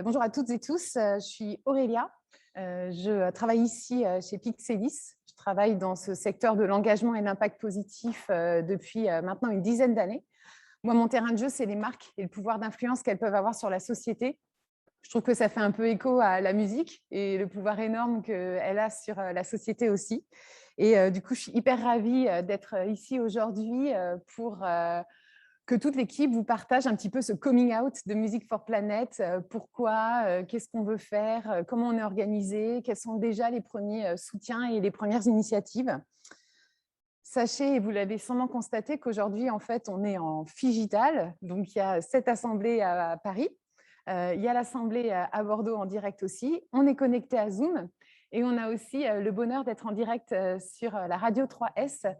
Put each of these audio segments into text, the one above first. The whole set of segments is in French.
Bonjour à toutes et tous, je suis Aurélia. Je travaille ici chez Pixelis. Je travaille dans ce secteur de l'engagement et l'impact positif depuis maintenant une dizaine d'années. Moi, mon terrain de jeu, c'est les marques et le pouvoir d'influence qu'elles peuvent avoir sur la société. Je trouve que ça fait un peu écho à la musique et le pouvoir énorme qu'elle a sur la société aussi. Et du coup, je suis hyper ravie d'être ici aujourd'hui pour que toute l'équipe vous partage un petit peu ce coming out de Music for Planet. Pourquoi, qu'est-ce qu'on veut faire, comment on est organisé, quels sont déjà les premiers soutiens et les premières initiatives. Sachez, et vous l'avez sûrement constaté, qu'aujourd'hui, en fait, on est en Figital. Donc, il y a cette assemblée à Paris. Il y a l'assemblée à Bordeaux en direct aussi. On est connecté à Zoom. Et on a aussi le bonheur d'être en direct sur la radio 3S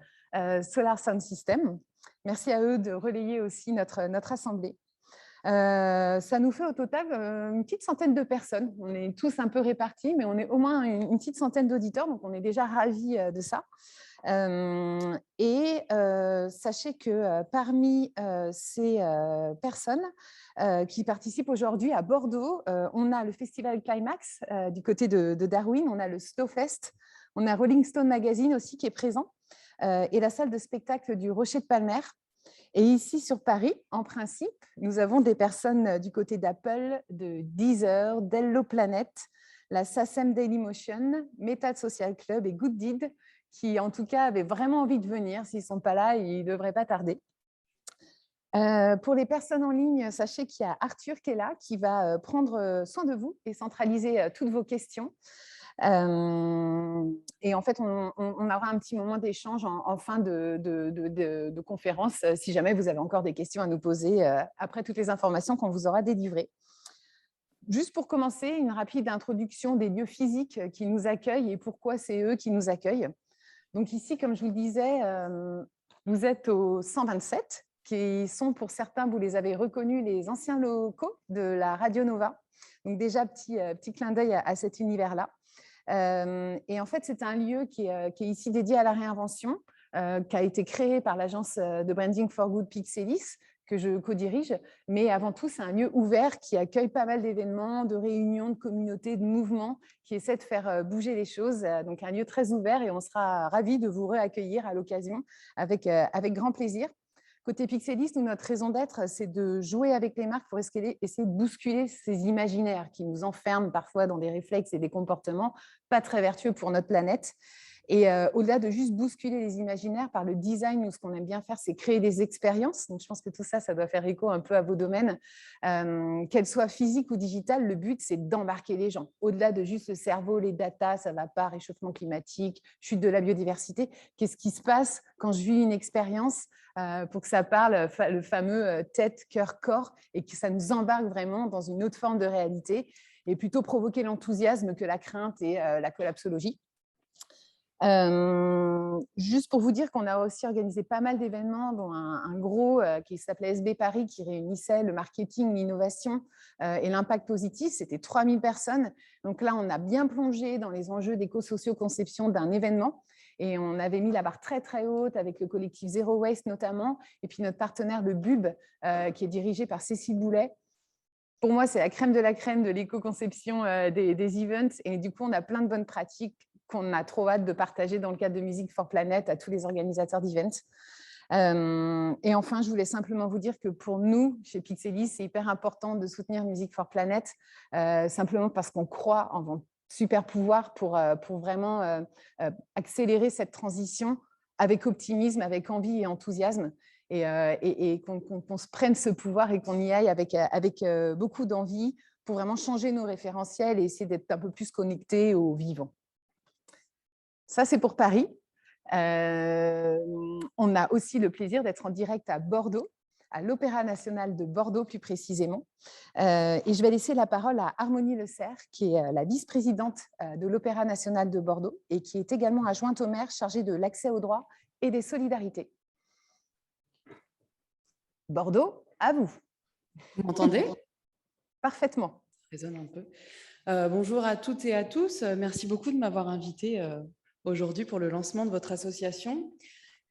Solar Sound System. Merci à eux de relayer aussi notre assemblée. Ça nous fait au total une petite centaine de personnes. On est tous un peu répartis, mais on est au moins une petite centaine d'auditeurs, donc on est déjà ravis de ça. Sachez que parmi ces personnes qui participent aujourd'hui à Bordeaux, on a le Festival Climax du côté de Darwin, on a le Snowfest, on a Rolling Stone Magazine aussi qui est présent, et la salle de spectacle du Rocher de Palmer. Et ici sur Paris, en principe, nous avons des personnes du côté d'Apple, de Deezer, d'Hello Planet, la SACEM Dailymotion, Meta Social Club et Good Deed, qui en tout cas avaient vraiment envie de venir. S'ils ne sont pas là, ils ne devraient pas tarder. Pour les personnes en ligne, sachez qu'il y a Arthur qui est là, qui va prendre soin de vous et centraliser toutes vos questions. Et en fait, on aura un petit moment d'échange en fin de conférence, si jamais vous avez encore des questions à nous poser après toutes les informations qu'on vous aura délivrées. Juste pour commencer, une rapide introduction des lieux physiques qui nous accueillent et pourquoi c'est eux qui nous accueillent. Donc ici, comme je vous le disais, vous êtes au 127, qui sont pour certains, vous les avez reconnus, les anciens locaux de la Radio Nova. Donc déjà, petit clin d'œil à cet univers-là. Et en fait, c'est un lieu qui est ici dédié à la réinvention, qui a été créé par l'agence de Branding for Good Pixelis, que je co-dirige. Mais avant tout, c'est un lieu ouvert qui accueille pas mal d'événements, de réunions, de communautés, de mouvements, qui essaie de faire bouger les choses. Donc, un lieu très ouvert et on sera ravis de vous réaccueillir à l'occasion avec grand plaisir. Côté Pixelis, nous, notre raison d'être, c'est de jouer avec les marques pour essayer de bousculer ces imaginaires qui nous enferment parfois dans des réflexes et des comportements pas très vertueux pour notre planète. Et au-delà de juste bousculer les imaginaires par le design, nous, ce qu'on aime bien faire, c'est créer des expériences. Donc, je pense que tout ça, ça doit faire écho un peu à vos domaines. Qu'elles soient physiques ou digitales, le but, c'est d'embarquer les gens. Au-delà de juste le cerveau, les datas, ça ne va pas, réchauffement climatique, chute de la biodiversité. Qu'est-ce qui se passe quand je vis une expérience pour que ça parle, le fameux tête, cœur, corps, et que ça nous embarque vraiment dans une autre forme de réalité, et plutôt provoquer l'enthousiasme que la crainte et la collapsologie. Juste pour vous dire qu'on a aussi organisé pas mal d'événements, dont un gros qui s'appelait SB Paris, qui réunissait le marketing, l'innovation et l'impact positif. C'était 3000 personnes. Donc là, on a bien plongé dans les enjeux d'éco-socio-conception d'un événement. Et on avait mis la barre très, très haute avec le collectif Zero Waste notamment. Et puis notre partenaire, le Bulb, qui est dirigé par Cécile Boulet. Pour moi, c'est la crème de l'éco-conception des events. Et du coup, on a plein de bonnes pratiques qu'on a trop hâte de partager dans le cadre de Music for Planet à tous les organisateurs d'events. Et enfin, je voulais simplement vous dire que pour nous, chez Pixelis, c'est hyper important de soutenir Music for Planet, simplement parce qu'on croit en vos super pouvoirs pour vraiment accélérer cette transition avec optimisme, avec envie et enthousiasme, et qu'on se prenne ce pouvoir et qu'on y aille avec beaucoup d'envie pour vraiment changer nos référentiels et essayer d'être un peu plus connectés au vivant. Ça, c'est pour Paris. On a aussi le plaisir d'être en direct à Bordeaux, à l'Opéra national de Bordeaux plus précisément. Et je vais laisser la parole à Harmonie Le Serre, qui est la vice-présidente de l'Opéra national de Bordeaux et qui est également adjointe au maire chargée de l'accès aux droits et des solidarités. Bordeaux, à vous. Vous m'entendez? Parfaitement. Ça résonne un peu. Bonjour à toutes et à tous. Merci beaucoup de m'avoir invitée aujourd'hui pour le lancement de votre association.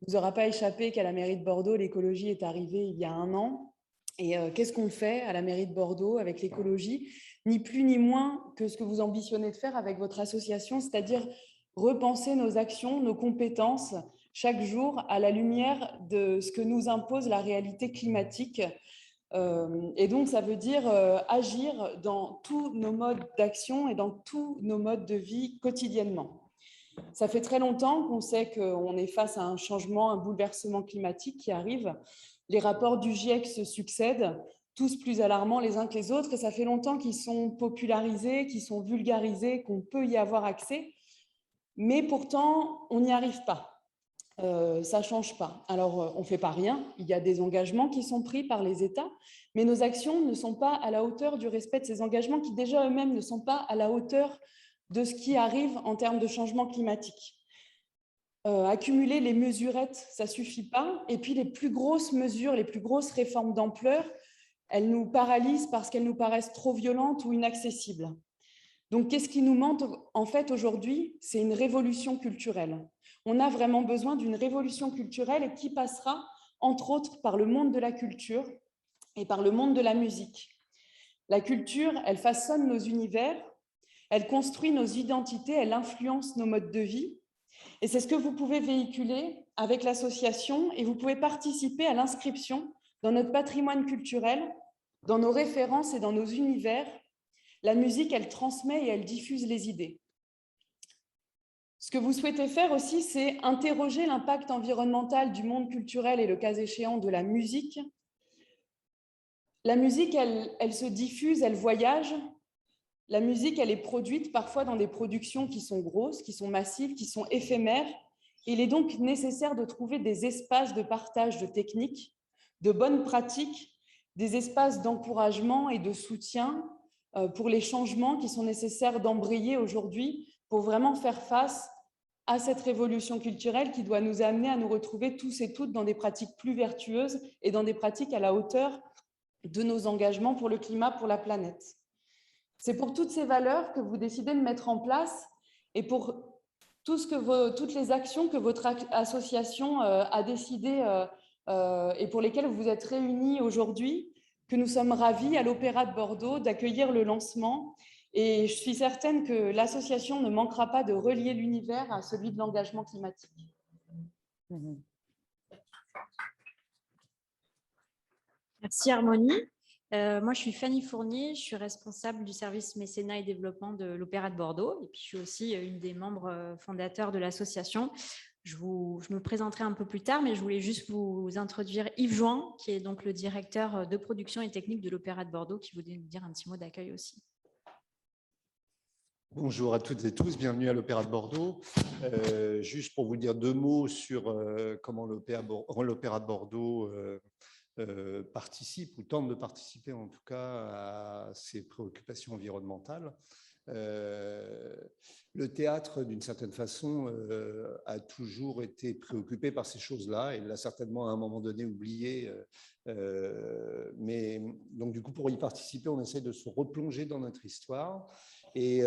Il ne vous aura pas échappé qu'à la mairie de Bordeaux, l'écologie est arrivée il y a 1 an. Et qu'est-ce qu'on fait à la mairie de Bordeaux avec l'écologie? ni plus ni moins que ce que vous ambitionnez de faire avec votre association, c'est-à-dire repenser nos actions, nos compétences chaque jour à la lumière de ce que nous impose la réalité climatique. Et donc, ça veut dire agir dans tous nos modes d'action et dans tous nos modes de vie quotidiennement. Ça fait très longtemps qu'on sait qu'on est face à un changement, un bouleversement climatique qui arrive. Les rapports du GIEC se succèdent, tous plus alarmants les uns que les autres, et ça fait longtemps qu'ils sont popularisés, qu'ils sont vulgarisés, qu'on peut y avoir accès, mais pourtant, on n'y arrive pas. Ça ne change pas. Alors, on ne fait pas rien. Il y a des engagements qui sont pris par les États, mais nos actions ne sont pas à la hauteur du respect de ces engagements qui déjà eux-mêmes ne sont pas à la hauteur de ce qui arrive en termes de changement climatique. Accumuler les mesurettes, ça ne suffit pas. Et puis, les plus grosses mesures, les plus grosses réformes d'ampleur, elles nous paralysent parce qu'elles nous paraissent trop violentes ou inaccessibles. Donc, qu'est-ce qui nous manque en fait aujourd'hui? C'est une révolution culturelle. On a vraiment besoin d'une révolution culturelle qui passera, entre autres, par le monde de la culture et par le monde de la musique. La culture, elle façonne nos univers, elle construit nos identités, elle influence nos modes de vie. Et c'est ce que vous pouvez véhiculer avec l'association et vous pouvez participer à l'inscription dans notre patrimoine culturel, dans nos références et dans nos univers. La musique, elle transmet et elle diffuse les idées. Ce que vous souhaitez faire aussi, c'est interroger l'impact environnemental du monde culturel et le cas échéant de la musique. La musique, elle se diffuse, elle voyage. La musique, elle est produite parfois dans des productions qui sont grosses, qui sont massives, qui sont éphémères. Il est donc nécessaire de trouver des espaces de partage de techniques, de bonnes pratiques, des espaces d'encouragement et de soutien pour les changements qui sont nécessaires d'embrayer aujourd'hui pour vraiment faire face à cette révolution culturelle qui doit nous amener à nous retrouver tous et toutes dans des pratiques plus vertueuses et dans des pratiques à la hauteur de nos engagements pour le climat, pour la planète. C'est pour toutes ces valeurs que vous décidez de mettre en place et pour toutes les actions que votre association a décidé et pour lesquelles vous êtes réunis aujourd'hui, que nous sommes ravis à l'Opéra de Bordeaux d'accueillir le lancement. Et je suis certaine que l'association ne manquera pas de relier l'univers à celui de l'engagement climatique. Merci Harmonie. Moi, je suis Fanny Fournier, je suis responsable du service mécénat et développement de l'Opéra de Bordeaux. Et puis, je suis aussi une des membres fondateurs de l'association. Je me présenterai un peu plus tard, mais je voulais juste vous introduire Yves Jouan, qui est donc le directeur de production et technique de l'Opéra de Bordeaux, qui voulait nous dire un petit mot d'accueil aussi. Bonjour à toutes et tous, bienvenue à l'Opéra de Bordeaux. Juste pour vous dire deux mots sur comment l'Opéra de Bordeaux participe ou tente de participer en tout cas à ces préoccupations environnementales. Le théâtre, d'une certaine façon, a toujours été préoccupé par ces choses-là et l'a certainement à un moment donné oublié. Mais donc, du coup, pour y participer, on essaie de se replonger dans notre histoire. Et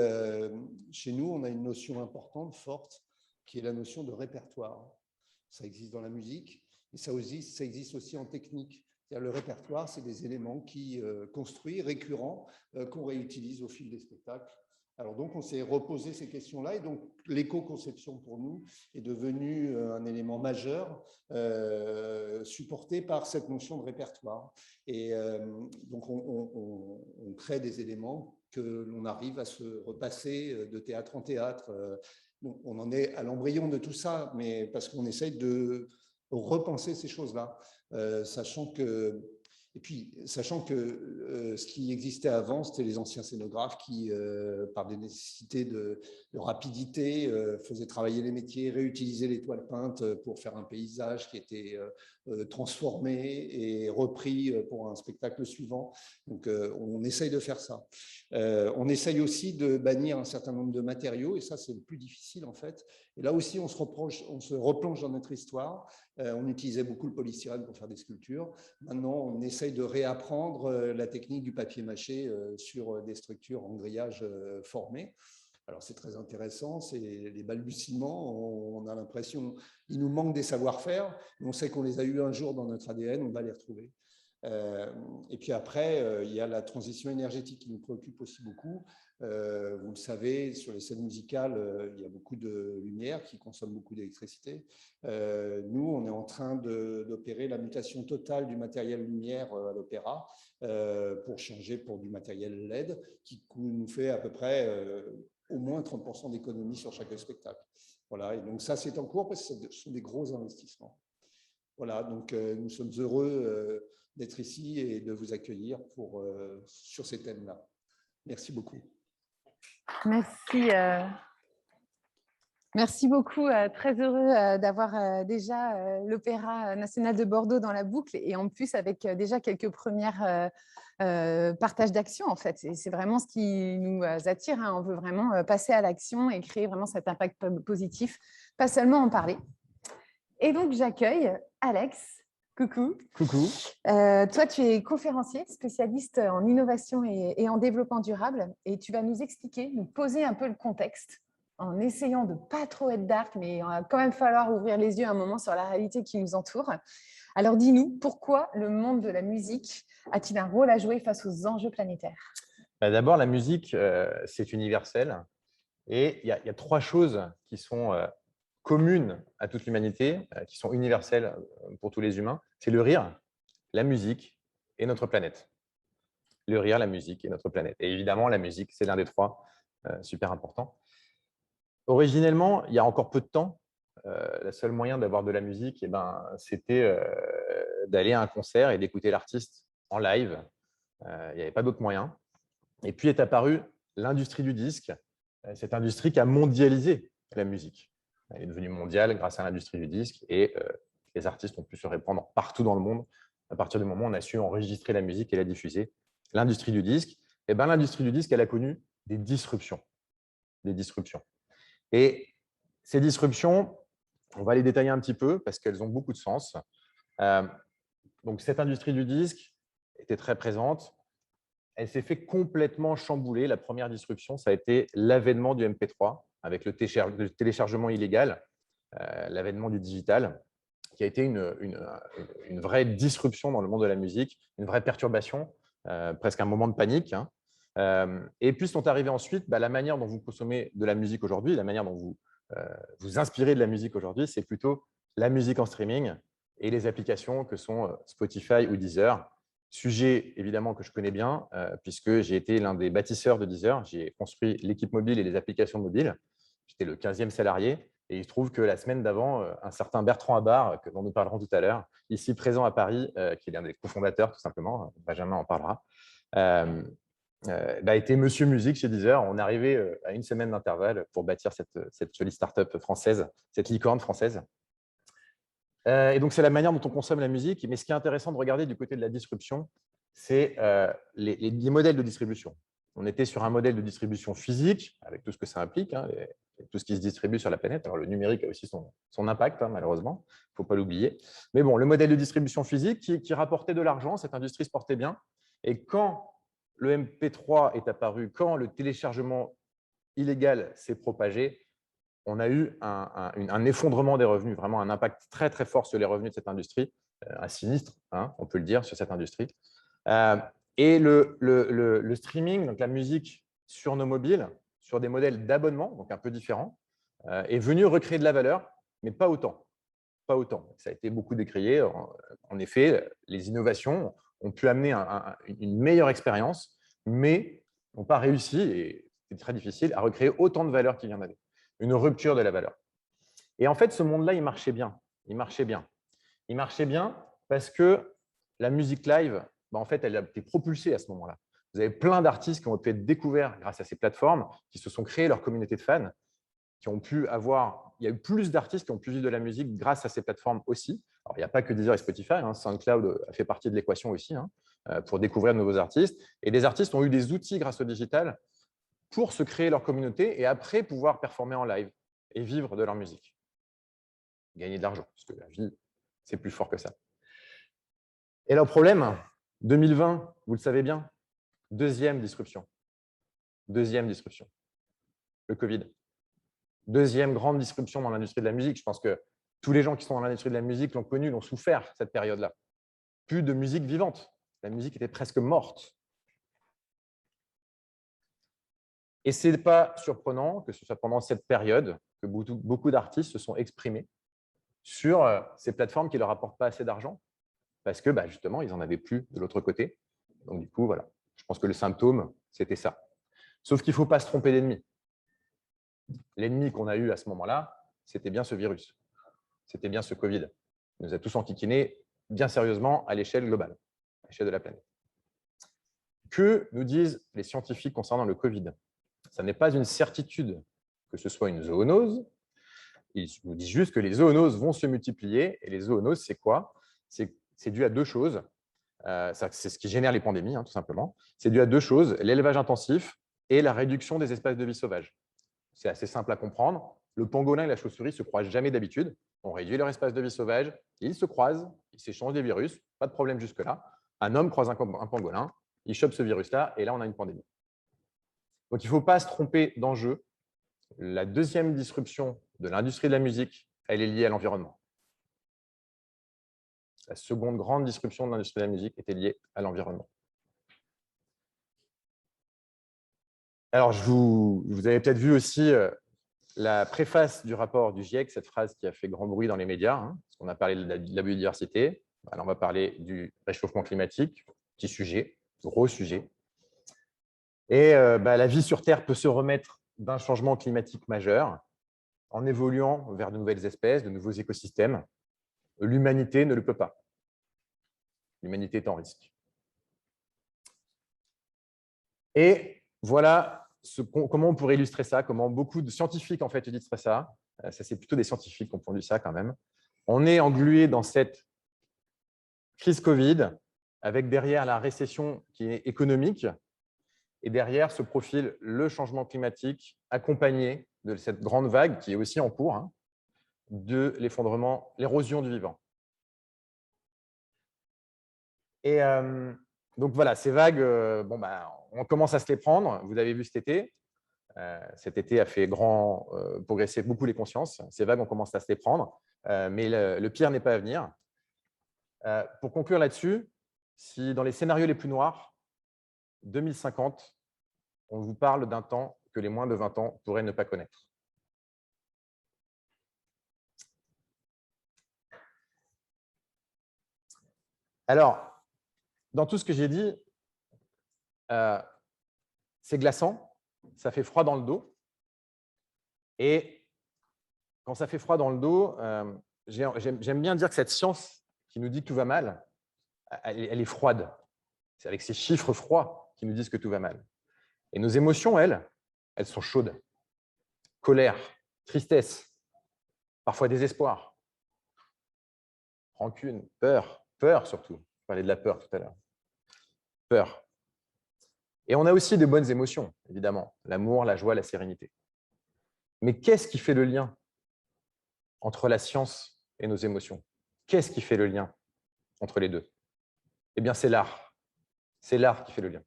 chez nous, on a une notion importante, forte, qui est la notion de répertoire. Ça existe dans la musique et ça existe aussi en technique. Le répertoire, c'est des éléments construits, récurrents, qu'on réutilise au fil des spectacles. Alors donc, on s'est reposé ces questions-là et donc l'éco-conception pour nous est devenue un élément majeur supporté par cette notion de répertoire. Et donc, on crée des éléments que l'on arrive à se repasser de théâtre en théâtre. Donc, on en est à l'embryon de tout ça, mais parce qu'on essaye de repenser ces choses-là, sachant que ce qui existait avant, c'était les anciens scénographes qui, par des nécessités de rapidité, faisaient travailler les métiers, réutilisaient les toiles peintes pour faire un paysage qui était transformé et repris pour un spectacle suivant. Donc, on essaye de faire ça. On essaye aussi de bannir un certain nombre de matériaux, et ça, c'est le plus difficile, en fait. Et là aussi, on se replonge dans notre histoire. On utilisait beaucoup le polystyrène pour faire des sculptures. Maintenant, on essaye de réapprendre la technique du papier mâché sur des structures en grillage formées. Alors, c'est très intéressant, c'est les balbutiements, on a l'impression qu'il nous manque des savoir-faire, on sait qu'on les a eus un jour dans notre ADN, on va les retrouver. Et puis après, il y a la transition énergétique qui nous préoccupe aussi beaucoup. Vous le savez, sur les scènes musicales, il y a beaucoup de lumière qui consomme beaucoup d'électricité. Nous, on est en train d'opérer la mutation totale du matériel lumière à l'opéra pour changer pour du matériel LED qui nous fait à peu près au moins 30% d'économie sur chaque spectacle. Voilà, et donc ça, c'est en cours parce que ce sont des gros investissements. Voilà, donc nous sommes heureux d'être ici et de vous accueillir sur ces thèmes-là. Merci beaucoup. Merci. Merci beaucoup. Très heureux d'avoir déjà l'Opéra national de Bordeaux dans la boucle et en plus avec déjà quelques premières partages d'action en fait. Et c'est vraiment ce qui nous attire. Hein. On veut vraiment passer à l'action et créer vraiment cet impact positif, pas seulement en parler. Et donc j'accueille Alex. Coucou. Coucou. Toi, tu es conférencier, spécialiste en innovation et en développement durable. Et tu vas nous expliquer, nous poser un peu le contexte en essayant de ne pas trop être dark, mais il va quand même falloir ouvrir les yeux un moment sur la réalité qui nous entoure. Alors, dis-nous, pourquoi le monde de la musique a-t-il un rôle à jouer face aux enjeux planétaires? D'abord, la musique, c'est universel. Et il y a trois choses qui sont communes à toute l'humanité, qui sont universelles pour tous les humains. C'est le rire, la musique et notre planète. Le rire, la musique et notre planète. Et évidemment, la musique, c'est l'un des trois, super important. Originellement, il y a encore peu de temps, le seul moyen d'avoir de la musique, c'était d'aller à un concert et d'écouter l'artiste en live. Il n'y avait pas d'autre moyen. Et puis est apparue l'industrie du disque, cette industrie qui a mondialisé la musique. Elle est devenue mondiale grâce à l'industrie du disque et les artistes ont pu se répandre partout dans le monde à partir du moment où on a su enregistrer la musique et la diffuser. L'industrie du disque, l'industrie du disque, elle a connu des disruptions. Des disruptions. Et ces disruptions, on va les détailler un petit peu parce qu'elles ont beaucoup de sens. Donc, cette industrie du disque était très présente. Elle s'est fait complètement chambouler. La première disruption, ça a été l'avènement du MP3 avec le téléchargement illégal, l'avènement du digital, qui a été une vraie disruption dans le monde de la musique, une vraie perturbation, presque un moment de panique. Hein. Et puis sont arrivés ensuite la manière dont vous consommez de la musique aujourd'hui, la manière dont vous vous inspirez de la musique aujourd'hui, c'est plutôt la musique en streaming et les applications que sont Spotify ou Deezer. Sujet évidemment que je connais bien puisque j'ai été l'un des bâtisseurs de Deezer. J'ai construit l'équipe mobile et les applications mobiles. J'étais le 15e salarié et il se trouve que la semaine d'avant, un certain Bertrand Abar, dont nous parlerons tout à l'heure, ici présent à Paris, qui est l'un des cofondateurs tout simplement, Benjamin en parlera, a été Monsieur Musique chez Deezer. On est arrivé à une semaine d'intervalle pour bâtir cette jolie start-up française, cette licorne française. Et donc, c'est la manière dont on consomme la musique. Mais ce qui est intéressant de regarder du côté de la disruption, c'est les modèles de distribution. On était sur un modèle de distribution physique, avec tout ce que ça implique, hein, tout ce qui se distribue sur la planète. Alors, le numérique a aussi son impact, hein, malheureusement, il ne faut pas l'oublier. Mais bon, le modèle de distribution physique qui rapportait de l'argent, cette industrie se portait bien. Et quand le MP3 est apparu, quand le téléchargement illégal s'est propagé, on a eu un effondrement des revenus, vraiment un impact très, très fort sur les revenus de cette industrie, un sinistre, hein, on peut le dire, sur cette industrie. Et le streaming, donc la musique sur nos mobiles, sur des modèles d'abonnement, donc un peu différents, est venu recréer de la valeur, mais pas autant. Pas autant. Ça a été beaucoup décrié. En effet, les innovations ont pu amener une meilleure expérience, mais n'ont pas réussi, et c'est très difficile, à recréer autant de valeur qu'il y en avait. Une rupture de la valeur. Et en fait, ce monde-là, il marchait bien. Il marchait bien. Il marchait bien parce que la musique live, en fait, elle a été propulsée à ce moment-là. Vous avez plein d'artistes qui ont pu être découverts grâce à ces plateformes, qui se sont créés leur communauté de fans, qui ont pu avoir… Il y a eu plus d'artistes qui ont pu vivre de la musique grâce à ces plateformes aussi. Alors, il n'y a pas que Deezer et Spotify. Hein, SoundCloud a fait partie de l'équation aussi hein, pour découvrir de nouveaux artistes. Et des artistes ont eu des outils grâce au digital pour se créer leur communauté et après pouvoir performer en live et vivre de leur musique. Gagner de l'argent, parce que la vie, c'est plus fort que ça. Et le problème, 2020, vous le savez bien, deuxième disruption. Deuxième disruption. Le Covid. Deuxième grande disruption dans l'industrie de la musique. Je pense que tous les gens qui sont dans l'industrie de la musique l'ont connu, l'ont souffert cette période-là. Plus de musique vivante. la musique était presque morte. Et ce n'est pas surprenant que ce soit pendant cette période que beaucoup d'artistes se sont exprimés sur ces plateformes qui ne leur apportent pas assez d'argent, parce que justement, ils n'en avaient plus de l'autre côté. Donc du coup, voilà, je pense que le symptôme, c'était ça. Sauf qu'il ne faut pas se tromper d'ennemi. L'ennemi qu'on a eu à ce moment-là, c'était bien ce virus. C'était bien ce Covid. Il nous a tous enquiquinés bien sérieusement à l'échelle globale, à l'échelle de la planète. Que nous disent les scientifiques concernant le Covid? Ça n'est pas une certitude que ce soit une zoonose. Ils nous disent juste que les zoonoses vont se multiplier. Et les zoonoses, c'est quoi? C'est dû à deux choses. C'est ce qui génère les pandémies, tout simplement. C'est dû à deux choses, l'élevage intensif et la réduction des espaces de vie sauvages. C'est assez simple à comprendre. Le pangolin et la chauve-souris ne se croisent jamais d'habitude. On réduit leur espace de vie sauvage, ils se croisent, ils s'échangent des virus, pas de problème jusque-là. Un homme croise un pangolin, il chope ce virus-là, et là, on a une pandémie. Donc, il ne faut pas se tromper d'enjeu. La deuxième disruption de l'industrie de la musique, elle est liée à l'environnement. La seconde grande disruption de l'industrie de la musique était liée à l'environnement. Alors, vous avez peut-être vu aussi la préface du rapport du GIEC, cette phrase qui a fait grand bruit dans les médias, parce qu'on a parlé de la biodiversité. Alors, on va parler du réchauffement climatique, petit sujet, gros sujet. Et la vie sur Terre peut se remettre d'un changement climatique majeur en évoluant vers de nouvelles espèces, de nouveaux écosystèmes. L'humanité ne le peut pas. L'humanité est en risque. Et voilà comment on pourrait illustrer ça, comment beaucoup de scientifiques en fait illustrent ça. Ça, c'est plutôt des scientifiques qui ont pondu ça quand même. On est englué dans cette crise Covid, avec derrière la récession qui est économique, et derrière se profile le changement climatique accompagné de cette grande vague qui est aussi en cours, de l'effondrement, l'érosion du vivant. Et donc voilà, ces vagues, on commence à se les prendre. Vous l'avez vu cet été. Cet été a fait progresser beaucoup les consciences. Ces vagues, on commence à se les prendre. Mais le pire n'est pas à venir. Pour conclure là-dessus, si dans les scénarios les plus noirs, 2050, on vous parle d'un temps que les moins de 20 ans pourraient ne pas connaître. Alors, dans tout ce que j'ai dit, c'est glaçant, ça fait froid dans le dos. Et quand ça fait froid dans le dos, j'aime bien dire que cette science qui nous dit que tout va mal, elle est froide. C'est avec ces chiffres froids qui nous disent que tout va mal. Et nos émotions, elles sont chaudes. Colère, tristesse, parfois désespoir, rancune, peur surtout. Je parlais de la peur tout à l'heure. Peur. Et on a aussi de bonnes émotions, évidemment. L'amour, la joie, la sérénité. Mais qu'est-ce qui fait le lien entre la science et nos émotions? Qu'est-ce qui fait le lien entre les deux? Eh bien, c'est l'art. C'est l'art qui fait le lien.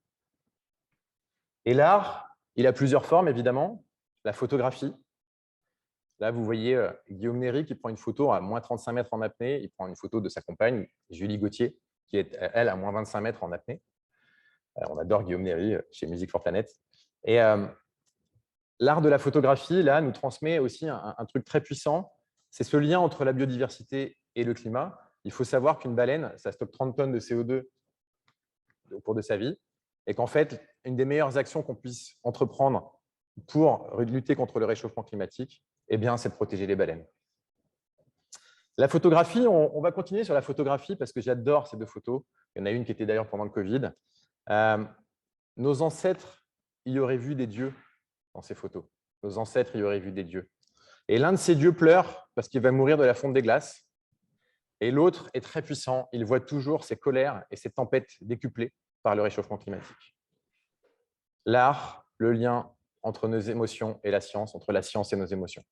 Et l'art, il a plusieurs formes, évidemment. La photographie. Là, vous voyez Guillaume Néry qui prend une photo à moins 35 mètres en apnée. Il prend une photo de sa compagne, Julie Gauthier, qui est, elle, à moins 25 mètres en apnée. On adore Guillaume Néry chez Music for Planet. Et l'art de la photographie, là, nous transmet aussi un truc très puissant. C'est ce lien entre la biodiversité et le climat. Il faut savoir qu'une baleine, ça stocke 30 tonnes de CO2 au cours de sa vie. Et qu'en fait, une des meilleures actions qu'on puisse entreprendre pour lutter contre le réchauffement climatique, eh bien, c'est de protéger les baleines. La photographie, on va continuer sur la photographie parce que j'adore ces deux photos. Il y en a une qui était d'ailleurs pendant le Covid. Nos ancêtres y auraient vu des dieux dans ces photos. Nos ancêtres y auraient vu des dieux. Et l'un de ces dieux pleure parce qu'il va mourir de la fonte des glaces. Et l'autre est très puissant. Il voit toujours ses colères et ses tempêtes décuplées par le réchauffement climatique. L'art, le lien entre nos émotions et la science, entre la science et nos émotions.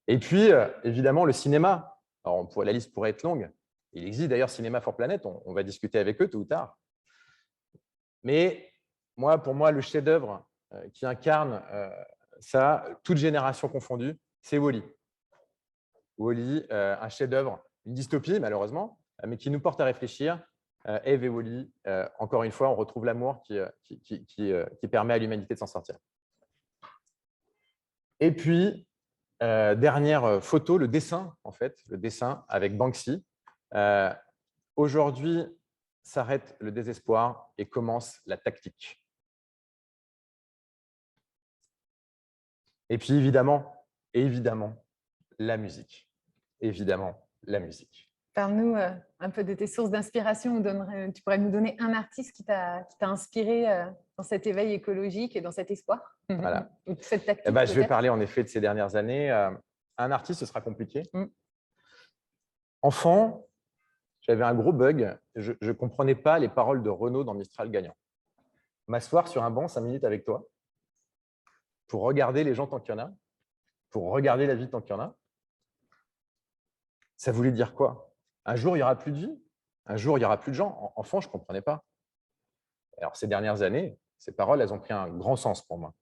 Et puis, évidemment, le cinéma. Alors, la liste pourrait être longue. Il existe d'ailleurs Cinéma for Planet. On va discuter avec eux tôt ou tard. Mais pour moi, le chef-d'œuvre qui incarne ça, toute génération confondue, c'est Wall-E. Wall-E, un chef-d'œuvre, une dystopie malheureusement, mais qui nous porte à réfléchir. Eve et Wally, encore une fois, on retrouve l'amour qui permet à l'humanité de s'en sortir. Et puis, dernière photo, le dessin, en fait, le dessin avec Banksy. Aujourd'hui, s'arrête le désespoir et commence la tactique. Et puis, évidemment, la musique. Évidemment, la musique. Parle-nous un peu de tes sources d'inspiration. Tu pourrais nous donner un artiste qui t'a inspiré dans cet éveil écologique et dans cet espoir. Voilà. Cette tactique, Je vais parler en effet de ces dernières années. Un artiste, ce sera compliqué. Enfant, j'avais un gros bug. Je ne comprenais pas les paroles de Renaud dans Mistral gagnant. M'asseoir sur un banc 5 minutes avec toi pour regarder les gens tant qu'il y en a, pour regarder la vie tant qu'il y en a. Ça voulait dire quoi? Un jour, il n'y aura plus de vie. Un jour, il n'y aura plus de gens. Enfant, je ne comprenais pas. Alors, ces dernières années, ces paroles, elles ont pris un grand sens pour moi.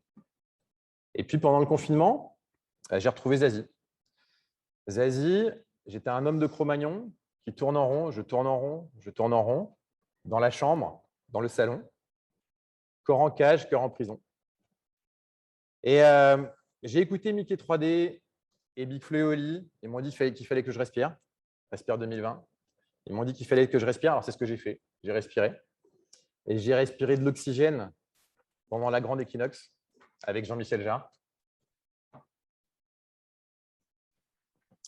Et puis, pendant le confinement, j'ai retrouvé Zazie. Zazie, j'étais un homme de Cro-Magnon qui tourne en rond, je tourne en rond, je tourne en rond, dans la chambre, dans le salon, corps en cage, cœur en prison. Et j'ai écouté Mickey 3D et Big Flo et Oli. Ils m'ont dit qu'il fallait que je respire. Respire 2020. Ils m'ont dit qu'il fallait que je respire. Alors, c'est ce que j'ai fait. J'ai respiré. Et j'ai respiré de l'oxygène pendant la grande équinoxe avec Jean-Michel Jarre.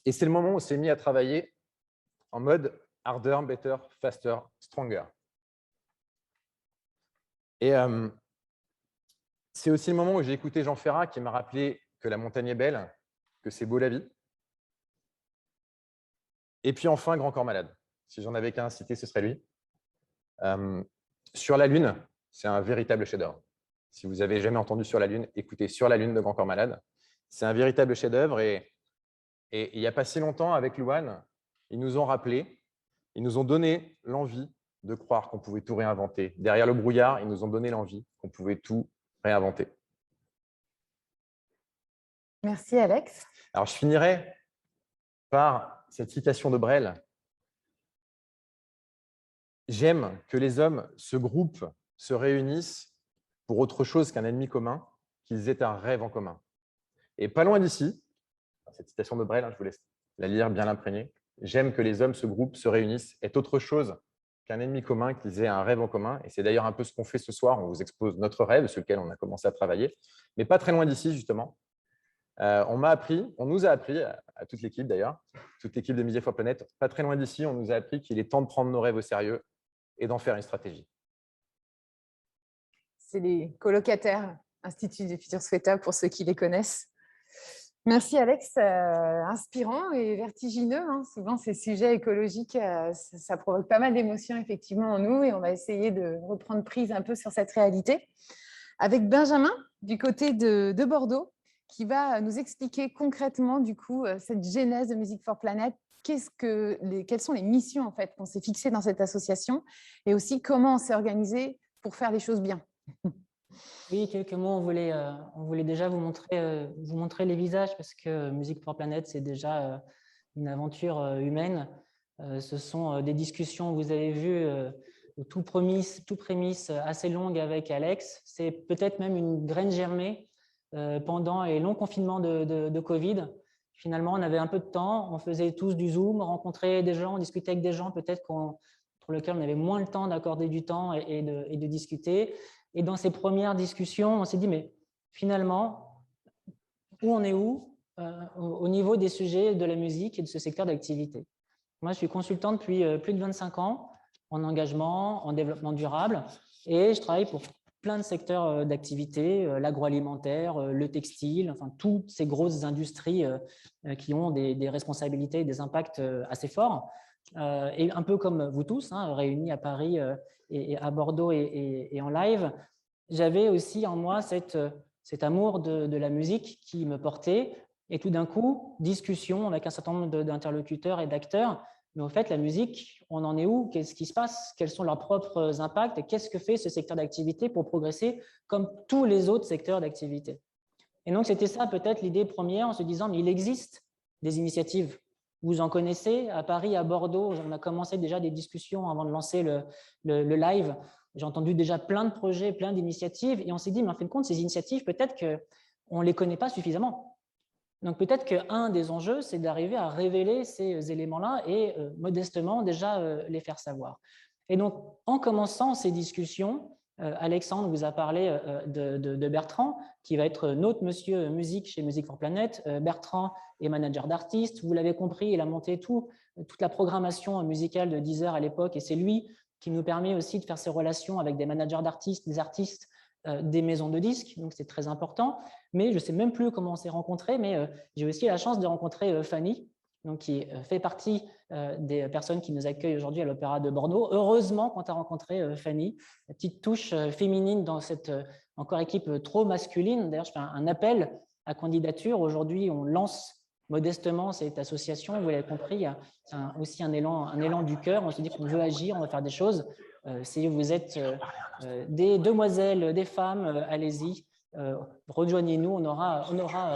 Et c'est le moment où on s'est mis à travailler en mode harder, better, faster, stronger. Et c'est aussi le moment où j'ai écouté Jean Ferrat qui m'a rappelé que la montagne est belle, que c'est beau la vie. Et puis enfin, Grand Corps Malade. Si j'en avais qu'un à citer, ce serait lui. Sur la Lune, c'est un véritable chef-d'œuvre. Si vous avez jamais entendu Sur la Lune, écoutez Sur la Lune de Grand Corps Malade. C'est un véritable chef-d'œuvre. Et il n'y a pas si longtemps, avec Louane, ils nous ont rappelé, ils nous ont donné l'envie de croire qu'on pouvait tout réinventer. Derrière le brouillard, ils nous ont donné l'envie qu'on pouvait tout réinventer. Merci, Alex. Alors, je finirai par cette citation de Brel. J'aime que les hommes se groupent, se réunissent pour autre chose qu'un ennemi commun, qu'ils aient un rêve en commun. Et pas loin d'ici, cette citation de Brel, je vous laisse la lire, bien l'imprégner. J'aime que les hommes se groupent, se réunissent, est autre chose qu'un ennemi commun, qu'ils aient un rêve en commun. Et c'est d'ailleurs un peu ce qu'on fait ce soir. On vous expose notre rêve, sur lequel on a commencé à travailler. Mais pas très loin d'ici, justement. On nous a appris, à toute l'équipe d'ailleurs, toute l'équipe de Music for Planet, pas très loin d'ici, on nous a appris qu'il est temps de prendre nos rêves au sérieux et d'en faire une stratégie. C'est les colocataires Institut des futurs souhaitables pour ceux qui les connaissent. Merci Alex, inspirant et vertigineux. Souvent, ces sujets écologiques, ça provoque pas mal d'émotions effectivement en nous et on va essayer de reprendre prise un peu sur cette réalité. Avec Benjamin, du côté de Bordeaux, qui va nous expliquer concrètement du coup cette genèse de Music for Planet. Quelles sont les missions en fait qu'on s'est fixées dans cette association et aussi comment on s'est organisé pour faire les choses bien. Oui, quelques mots. On voulait déjà vous montrer les visages parce que Music for Planet, c'est déjà une aventure humaine. Ce sont des discussions, vous avez vu, tout prémisse assez longues avec Alex. C'est peut-être même une graine germée pendant les longs confinements de Covid. Finalement, on avait un peu de temps, on faisait tous du Zoom, on rencontrait des gens, on discutait avec des gens peut-être pour lesquels on avait moins le temps d'accorder du temps et de discuter. Et dans ces premières discussions, on s'est dit, mais finalement, où on est au niveau des sujets de la musique et de ce secteur d'activité. Moi, je suis consultant depuis plus de 25 ans en engagement, en développement durable, et je travaille pour plein de secteurs d'activité, l'agroalimentaire, le textile, enfin toutes ces grosses industries qui ont des responsabilités et des impacts assez forts. Et un peu comme vous tous, réunis à Paris et à Bordeaux et en live, j'avais aussi en moi cet amour de la musique qui me portait. Et tout d'un coup, discussion avec un certain nombre d'interlocuteurs et d'acteurs. Mais en fait, la musique, on en est où? Qu'est-ce qui se passe? Quels sont leurs propres impacts? Et qu'est-ce que fait ce secteur d'activité pour progresser comme tous les autres secteurs d'activité? Et donc, c'était ça peut-être l'idée première en se disant, mais il existe des initiatives vous en connaissez. À Paris, à Bordeaux, on a commencé déjà des discussions avant de lancer le live. J'ai entendu déjà plein de projets, plein d'initiatives, et on s'est dit, mais en fin de compte, ces initiatives, peut-être qu'on ne les connaît pas suffisamment. Donc peut-être qu'un des enjeux, c'est d'arriver à révéler ces éléments-là et modestement déjà les faire savoir. Et donc, en commençant ces discussions, Alexandre vous a parlé de Bertrand, qui va être notre monsieur musique chez Music for Planet. Bertrand est manager d'artistes. Vous l'avez compris, il a monté toute la programmation musicale de Deezer à l'époque, et c'est lui qui nous permet aussi de faire ces relations avec des managers d'artistes, des artistes, des maisons de disques, donc c'est très important. Mais je ne sais même plus comment on s'est rencontrés, mais j'ai aussi la chance de rencontrer Fanny, donc qui fait partie des personnes qui nous accueillent aujourd'hui à l'Opéra de Bordeaux. Heureusement qu'on a rencontré Fanny, la petite touche féminine dans cette encore équipe trop masculine. D'ailleurs, je fais un appel à candidature. Aujourd'hui, on lance modestement cette association. Vous l'avez compris, il y a aussi un élan du cœur. On se dit qu'on veut agir, on va faire des choses. Si vous êtes des demoiselles, des femmes, allez-y, rejoignez-nous. On aura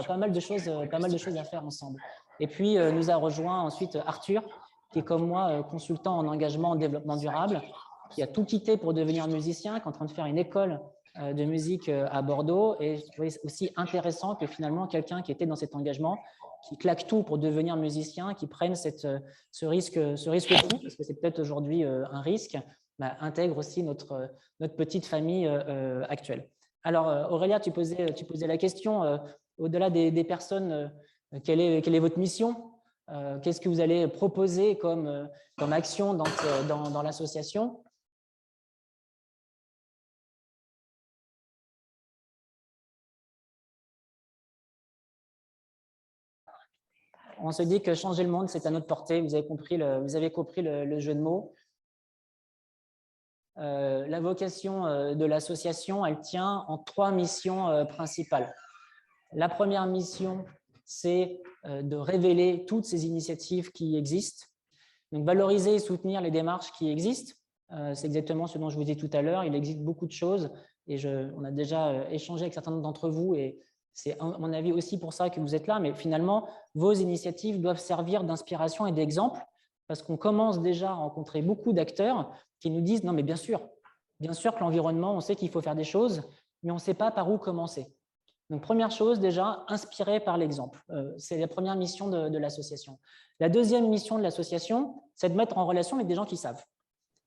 pas mal de choses à faire ensemble. Et puis, nous a rejoint ensuite Arthur, qui est comme moi consultant en engagement en développement durable, qui a tout quitté pour devenir musicien, qui est en train de faire une école de musique à Bordeaux. Et c'est aussi intéressant que finalement, quelqu'un qui était dans cet engagement, qui claque tout pour devenir musicien, qui prenne ce risque fou, parce que c'est peut-être aujourd'hui un risque, intègre aussi notre petite famille actuelle. Alors, Aurélia, tu posais la question, au-delà des personnes, quelle est votre mission? Qu'est-ce que vous allez proposer comme action dans l'association? On se dit que changer le monde, c'est à notre portée. Vous avez compris le jeu de mots. La vocation de l'association, elle tient en 3 missions principales. La première mission, c'est de révéler toutes ces initiatives qui existent. Donc, valoriser et soutenir les démarches qui existent. C'est exactement ce dont je vous dis tout à l'heure. Il existe beaucoup de choses et on a déjà échangé avec certains d'entre vous et c'est à mon avis aussi pour ça que vous êtes là. Mais finalement, vos initiatives doivent servir d'inspiration et d'exemple parce qu'on commence déjà à rencontrer beaucoup d'acteurs qui nous disent « Non, mais bien sûr que l'environnement, on sait qu'il faut faire des choses, mais on ne sait pas par où commencer. » Donc, première chose, déjà, inspiré par l'exemple. C'est la première mission de l'association. La deuxième mission de l'association, c'est de mettre en relation avec des gens qui savent.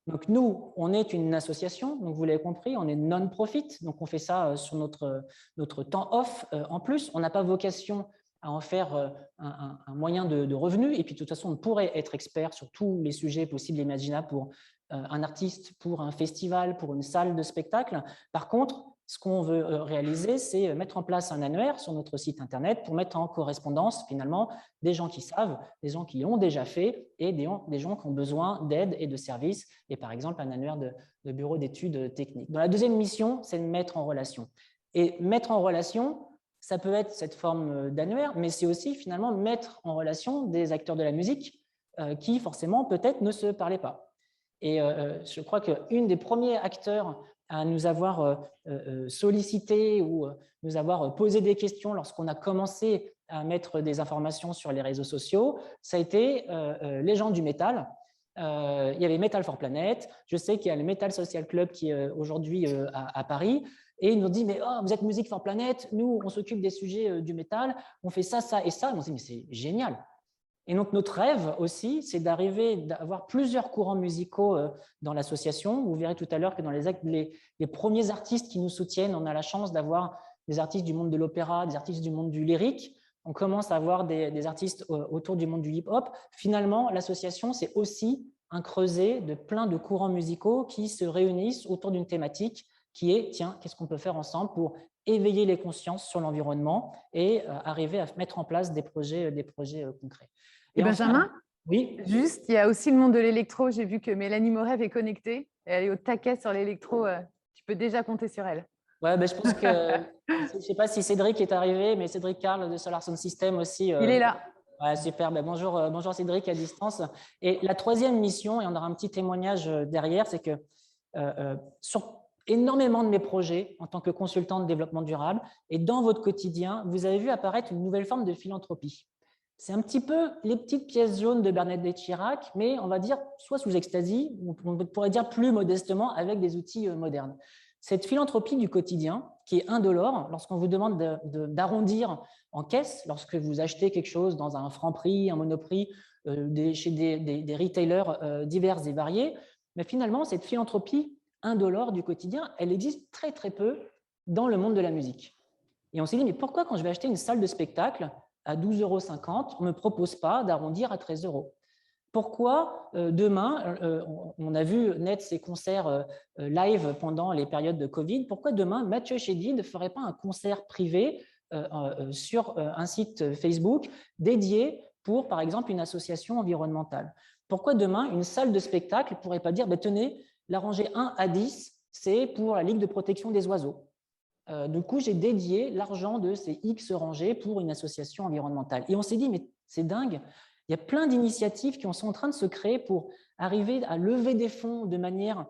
Donc, nous, on est une association, donc vous l'avez compris, on est non-profit, donc on fait ça sur notre temps off. En plus, on n'a pas vocation à en faire un moyen de revenu, et puis de toute façon, on pourrait être expert sur tous les sujets possibles et imaginables pour un artiste, pour un festival, pour une salle de spectacle. Par contre, ce qu'on veut réaliser, c'est mettre en place un annuaire sur notre site internet pour mettre en correspondance finalement des gens qui savent, des gens qui l'ont déjà fait et des gens qui ont besoin d'aide et de services, et par exemple un annuaire de bureau d'études techniques. Dans la deuxième mission, c'est de mettre en relation. Et mettre en relation, ça peut être cette forme d'annuaire, mais c'est aussi finalement mettre en relation des acteurs de la musique qui forcément peut-être ne se parlaient pas. Et je crois qu'une des premiers acteurs à nous avoir sollicité ou nous avoir posé des questions lorsqu'on a commencé à mettre des informations sur les réseaux sociaux, ça a été les gens du métal. Il y avait Metal for Planet, je sais qu'il y a le Metal Social Club qui est aujourd'hui à Paris, et ils nous ont dit « Mais vous êtes Music for Planet, nous on s'occupe des sujets du métal, on fait ça, ça et ça. » On s'est dit « Mais c'est génial !» Et donc, notre rêve aussi, c'est d'arriver d'avoir plusieurs courants musicaux dans l'association. Vous verrez tout à l'heure que dans les premiers artistes qui nous soutiennent, on a la chance d'avoir des artistes du monde de l'opéra, des artistes du monde du lyrique. On commence à avoir des artistes autour du monde du hip-hop. Finalement, l'association, c'est aussi un creuset de plein de courants musicaux qui se réunissent autour d'une thématique qui est, tiens, qu'est-ce qu'on peut faire ensemble pour éveiller les consciences sur l'environnement et arriver à mettre en place des projets concrets. Et Benjamin, oui. Juste, il y a aussi le monde de l'électro. J'ai vu que Mélanie Morev est connectée. Elle est au taquet sur l'électro. Tu peux déjà compter sur elle. Ouais, je pense que, je ne sais pas si Cédric est arrivé, mais Cédric Carl de Solar Sound System aussi. Il est là. Ouais, super. Bonjour Cédric à distance. Et la troisième mission, et on aura un petit témoignage derrière, c'est que sur énormément de mes projets en tant que consultant de développement durable et dans votre quotidien, vous avez vu apparaître une nouvelle forme de philanthropie. C'est un petit peu les petites pièces jaunes de Bernadette Chirac, mais on va dire soit sous ecstasy, ou on pourrait dire plus modestement avec des outils modernes. Cette philanthropie du quotidien, qui est indolore, lorsqu'on vous demande d'arrondir en caisse, lorsque vous achetez quelque chose dans un Franprix, un Monoprix, chez des retailers divers et variés, mais finalement, cette philanthropie indolore du quotidien, elle existe très très peu dans le monde de la musique. Et on s'est dit, mais pourquoi quand je vais acheter une salle de spectacle à 12,50 €, on ne me propose pas d'arrondir à 13 €? Pourquoi demain, on a vu net ces concerts live pendant les périodes de Covid, pourquoi demain Mathieu Chédid ne ferait pas un concert privé sur un site Facebook dédié pour, par exemple, une association environnementale? Pourquoi demain, une salle de spectacle ne pourrait pas dire, tenez, la rangée 1 à 10, c'est pour la Ligue de protection des oiseaux. Du coup, j'ai dédié l'argent de ces X rangées pour une association environnementale. Et on s'est dit, mais c'est dingue, il y a plein d'initiatives qui sont en train de se créer pour arriver à lever des fonds de manière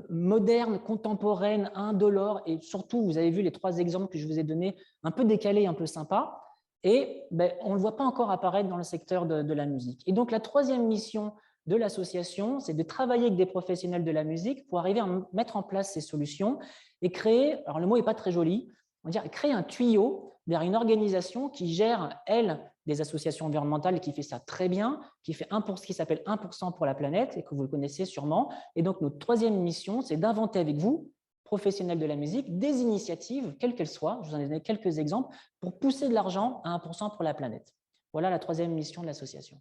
moderne, contemporaine, indolore, et surtout, vous avez vu les 3 exemples que je vous ai donnés, un peu décalés, un peu sympas, et on ne le voit pas encore apparaître dans le secteur de la musique. Et donc, la 3e mission de l'association, c'est de travailler avec des professionnels de la musique pour arriver à mettre en place ces solutions et créer, alors le mot n'est pas très joli, on va dire créer un tuyau vers une organisation qui gère, elle, des associations environnementales et qui fait ça très bien, qui fait ce qui s'appelle 1% pour la planète et que vous le connaissez sûrement. Et donc, notre 3e mission, c'est d'inventer avec vous, professionnels de la musique, des initiatives, quelles qu'elles soient, je vous en ai donné quelques exemples, pour pousser de l'argent à 1% pour la planète. Voilà la 3e mission de l'association.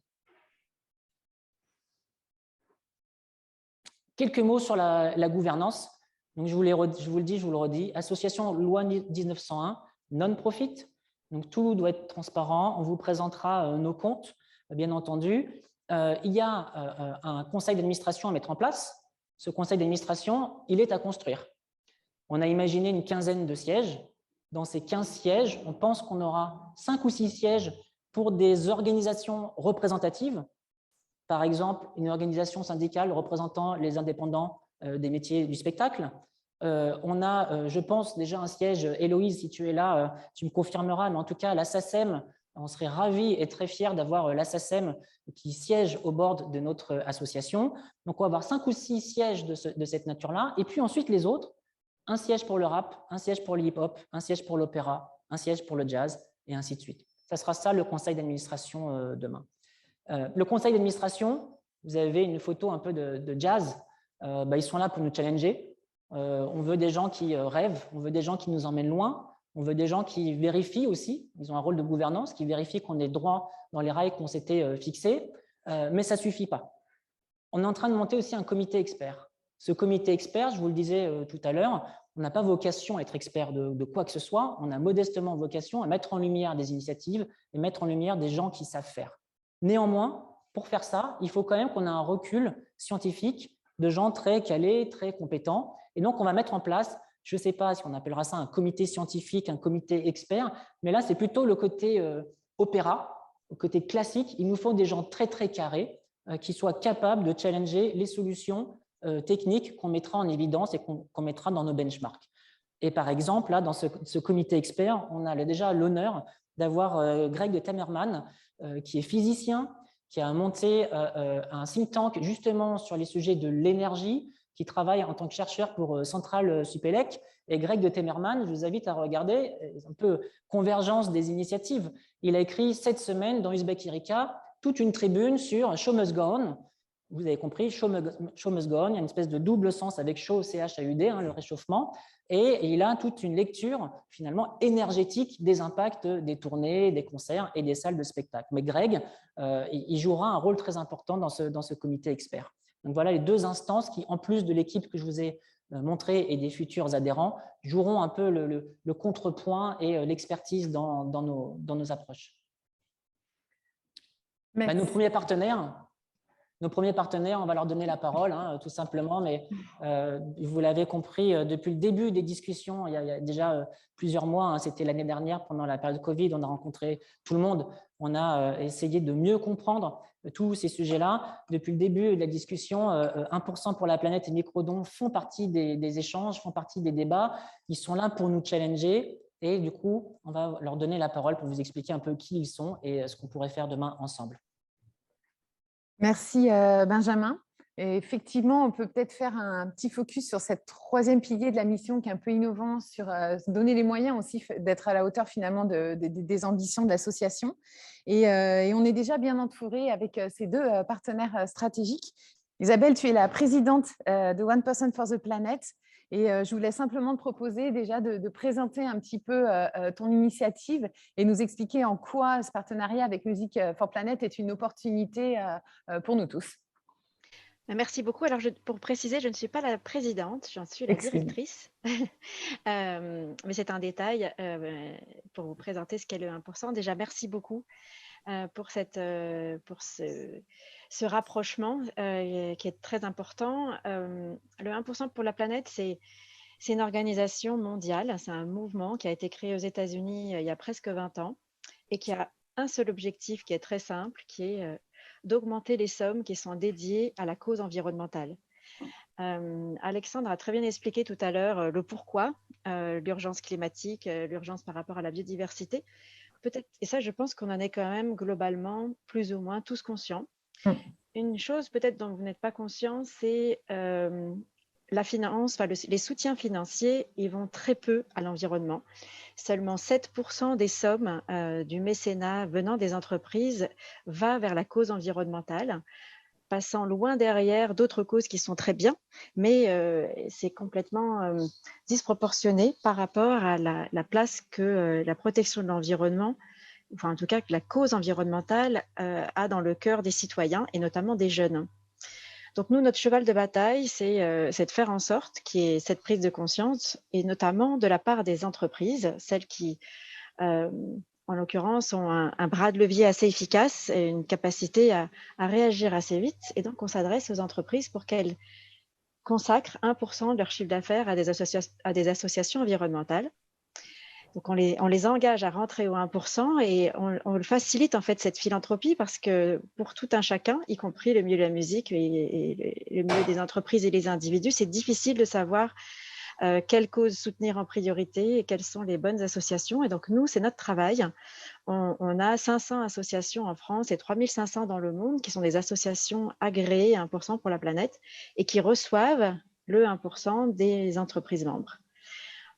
Quelques mots sur la gouvernance. Donc, je vous le dis, je vous le redis. Association loi 1901, non-profit. Donc, tout doit être transparent. On vous présentera nos comptes, bien entendu. Il y a un conseil d'administration à mettre en place. Ce conseil d'administration, il est à construire. On a imaginé une quinzaine de sièges. Dans ces 15 sièges, on pense qu'on aura 5 ou 6 sièges pour des organisations représentatives. Par exemple, une organisation syndicale représentant les indépendants des métiers du spectacle. On a, je pense, déjà un siège. Héloïse, si tu es là, tu me confirmeras, mais en tout cas, la SACEM, on serait ravis et très fiers d'avoir la SACEM qui siège au bord de notre association. Donc, on va avoir 5 ou 6 sièges de cette nature-là. Et puis ensuite, les autres, un siège pour le rap, un siège pour le hip-hop, un siège pour l'opéra, un siège pour le jazz, et ainsi de suite. Ça sera ça, le conseil d'administration demain. Le conseil d'administration, vous avez une photo un peu de jazz. Ils sont là pour nous challenger. On veut des gens qui rêvent, on veut des gens qui nous emmènent loin, on veut des gens qui vérifient aussi, ils ont un rôle de gouvernance, qui vérifient qu'on est droit dans les rails qu'on s'était fixés, mais ça ne suffit pas. On est en train de monter aussi un comité expert. Ce comité expert, je vous le disais tout à l'heure, on n'a pas vocation à être expert de quoi que ce soit, on a modestement vocation à mettre en lumière des initiatives et mettre en lumière des gens qui savent faire. Néanmoins, pour faire ça, il faut quand même qu'on ait un recul scientifique de gens très calés, très compétents. Et donc, on va mettre en place, je ne sais pas si on appellera ça un comité scientifique, un comité expert, mais là, c'est plutôt le côté opéra, le côté classique. Il nous faut des gens très, très carrés qui soient capables de challenger les solutions techniques qu'on mettra en évidence et qu'on mettra dans nos benchmarks. Et par exemple, là, dans ce comité expert, on a déjà l'honneur d'avoir Greg de Tamerman, qui est physicien, qui a monté un think tank justement sur les sujets de l'énergie, qui travaille en tant que chercheur pour Centrale Supélec. Et Greg de Tamerman, je vous invite à regarder, un peu convergence des initiatives. Il a écrit cette semaine dans Uzbek Erika toute une tribune sur Show Must Go On. Vous avez compris, Show Must Go On, il y a une espèce de double sens avec Show, CHAUD, le réchauffement. Et il a toute une lecture finalement énergétique des impacts des tournées, des concerts et des salles de spectacle. Mais Greg, il jouera un rôle très important dans ce comité expert. Donc voilà les 2 instances qui, en plus de l'équipe que je vous ai montrée et des futurs adhérents, joueront un peu le contrepoint et l'expertise dans nos approches. Nos premiers partenaires, on va leur donner la parole, tout simplement, mais vous l'avez compris, depuis le début des discussions, il y a déjà plusieurs mois, c'était l'année dernière, pendant la période Covid, on a rencontré tout le monde, on a essayé de mieux comprendre tous ces sujets-là. Depuis le début de la discussion, 1% pour la planète et Microdon font partie des échanges, font partie des débats, ils sont là pour nous challenger Et du coup, on va leur donner la parole pour vous expliquer un peu qui ils sont et ce qu'on pourrait faire demain ensemble. Merci Benjamin. Et effectivement, on peut peut-être faire un petit focus sur cette troisième pilier de la mission qui est un peu innovant, sur se donner les moyens aussi d'être à la hauteur finalement des ambitions de l'association. Et on est déjà bien entouré avec ces deux partenaires stratégiques. Isabelle, tu es la présidente de One Person for the Planet. Et je voulais simplement te proposer déjà de présenter un petit peu ton initiative et nous expliquer en quoi ce partenariat avec Music for Planet est une opportunité pour nous tous. Merci beaucoup. Alors, pour préciser, je ne suis pas la présidente, j'en suis la directrice. Mais c'est un détail pour vous présenter ce qu'est le 1%. Déjà, merci beaucoup pour ce rapprochement qui est très important. Le 1% pour la planète, c'est une organisation mondiale, c'est un mouvement qui a été créé aux États-Unis il y a presque 20 ans et qui a un seul objectif qui est très simple, qui est d'augmenter les sommes qui sont dédiées à la cause environnementale. Alexandre a très bien expliqué tout à l'heure le pourquoi, l'urgence climatique, l'urgence par rapport à la biodiversité. Peut-être, et ça, je pense qu'on en est quand même globalement plus ou moins tous conscients. Une chose peut-être dont vous n'êtes pas conscient, c'est la finance, les soutiens financiers, ils vont très peu à l'environnement. Seulement 7% des sommes du mécénat venant des entreprises va vers la cause environnementale, passant loin derrière d'autres causes qui sont très bien, mais c'est complètement disproportionné par rapport à la place que la protection de l'environnement, enfin en tout cas que la cause environnementale a dans le cœur des citoyens et notamment des jeunes. Donc nous, notre cheval de bataille, c'est de faire en sorte qu'il y ait cette prise de conscience, et notamment de la part des entreprises, celles qui, en l'occurrence, ont un bras de levier assez efficace et une capacité à réagir assez vite. Et donc, on s'adresse aux entreprises pour qu'elles consacrent 1% de leur chiffre d'affaires à des associations environnementales. Donc, on les engage à rentrer au 1% et on facilite en fait cette philanthropie parce que pour tout un chacun, y compris le milieu de la musique et le milieu des entreprises et les individus, c'est difficile de savoir quelle cause soutenir en priorité et quelles sont les bonnes associations. Et donc, nous, c'est notre travail. On a 500 associations en France et 3500 dans le monde qui sont des associations agréées 1% pour la planète et qui reçoivent le 1% des entreprises membres.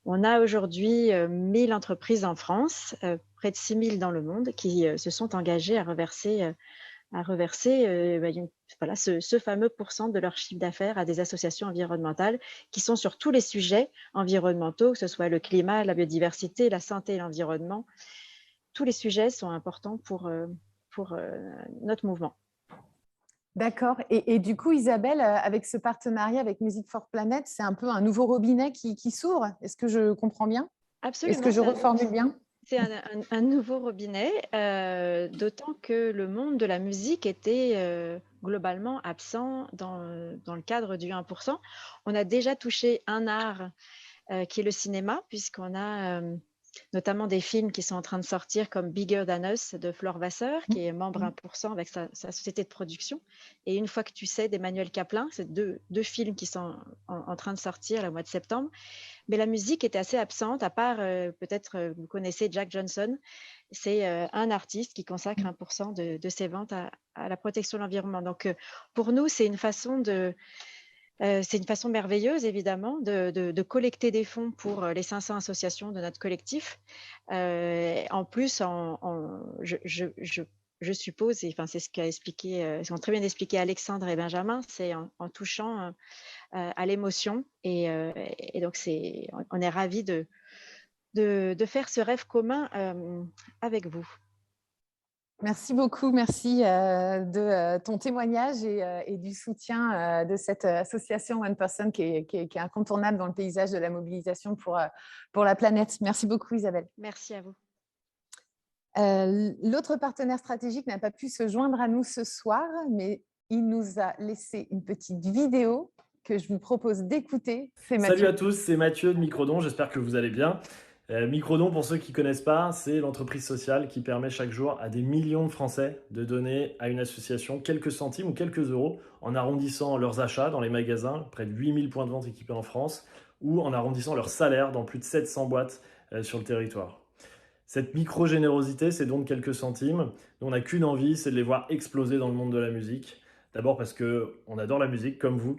On a aujourd'hui 1000 entreprises en France, près de 6000 dans le monde, qui se sont engagées à reverser ce fameux pourcent de leur chiffre d'affaires à des associations environnementales qui sont sur tous les sujets environnementaux, que ce soit le climat, la biodiversité, la santé et l'environnement. Tous les sujets sont importants pour notre mouvement. D'accord. Et du coup, Isabelle, avec ce partenariat avec Music for Planet, c'est un peu un nouveau robinet qui s'ouvre. Est-ce que je comprends bien? Absolument. Est-ce que je reformule bien? C'est un nouveau robinet, d'autant que le monde de la musique était globalement absent dans le cadre du 1%. On a déjà touché un art qui est le cinéma, puisqu'on a notamment des films qui sont en train de sortir comme Bigger Than Us de Flore Vasseur, qui est membre 1% avec sa société de production. Et Une fois que tu sais d'Emmanuel Caplin, c'est deux films qui sont en train de sortir le mois de septembre. Mais la musique était assez absente, à part peut-être vous connaissez Jack Johnson. C'est un artiste qui consacre 1% de ses ventes à la protection de l'environnement. Donc pour nous, c'est une façon merveilleuse, évidemment, de collecter des fonds pour les 500 associations de notre collectif. En plus, je suppose, et enfin, c'est ce qu'ont très bien expliqué Alexandre et Benjamin, c'est en touchant à l'émotion. Et donc, on est ravis de faire ce rêve commun avec vous. Merci beaucoup, merci de ton témoignage et du soutien de cette association One Person qui est incontournable dans le paysage de la mobilisation pour la planète. Merci beaucoup, Isabelle. Merci à vous. L'autre partenaire stratégique n'a pas pu se joindre à nous ce soir, mais il nous a laissé une petite vidéo que je vous propose d'écouter. Salut à tous, c'est Mathieu de Microdon, j'espère que vous allez bien. Microdon, pour ceux qui ne connaissent pas, c'est l'entreprise sociale qui permet chaque jour à des millions de Français de donner à une association quelques centimes ou quelques euros en arrondissant leurs achats dans les magasins, près de 8000 points de vente équipés en France, ou en arrondissant leur salaire dans plus de 700 boîtes sur le territoire. Cette micro-générosité, ces dons de quelques centimes, on n'a qu'une envie, c'est de les voir exploser dans le monde de la musique. D'abord parce qu'on adore la musique, comme vous.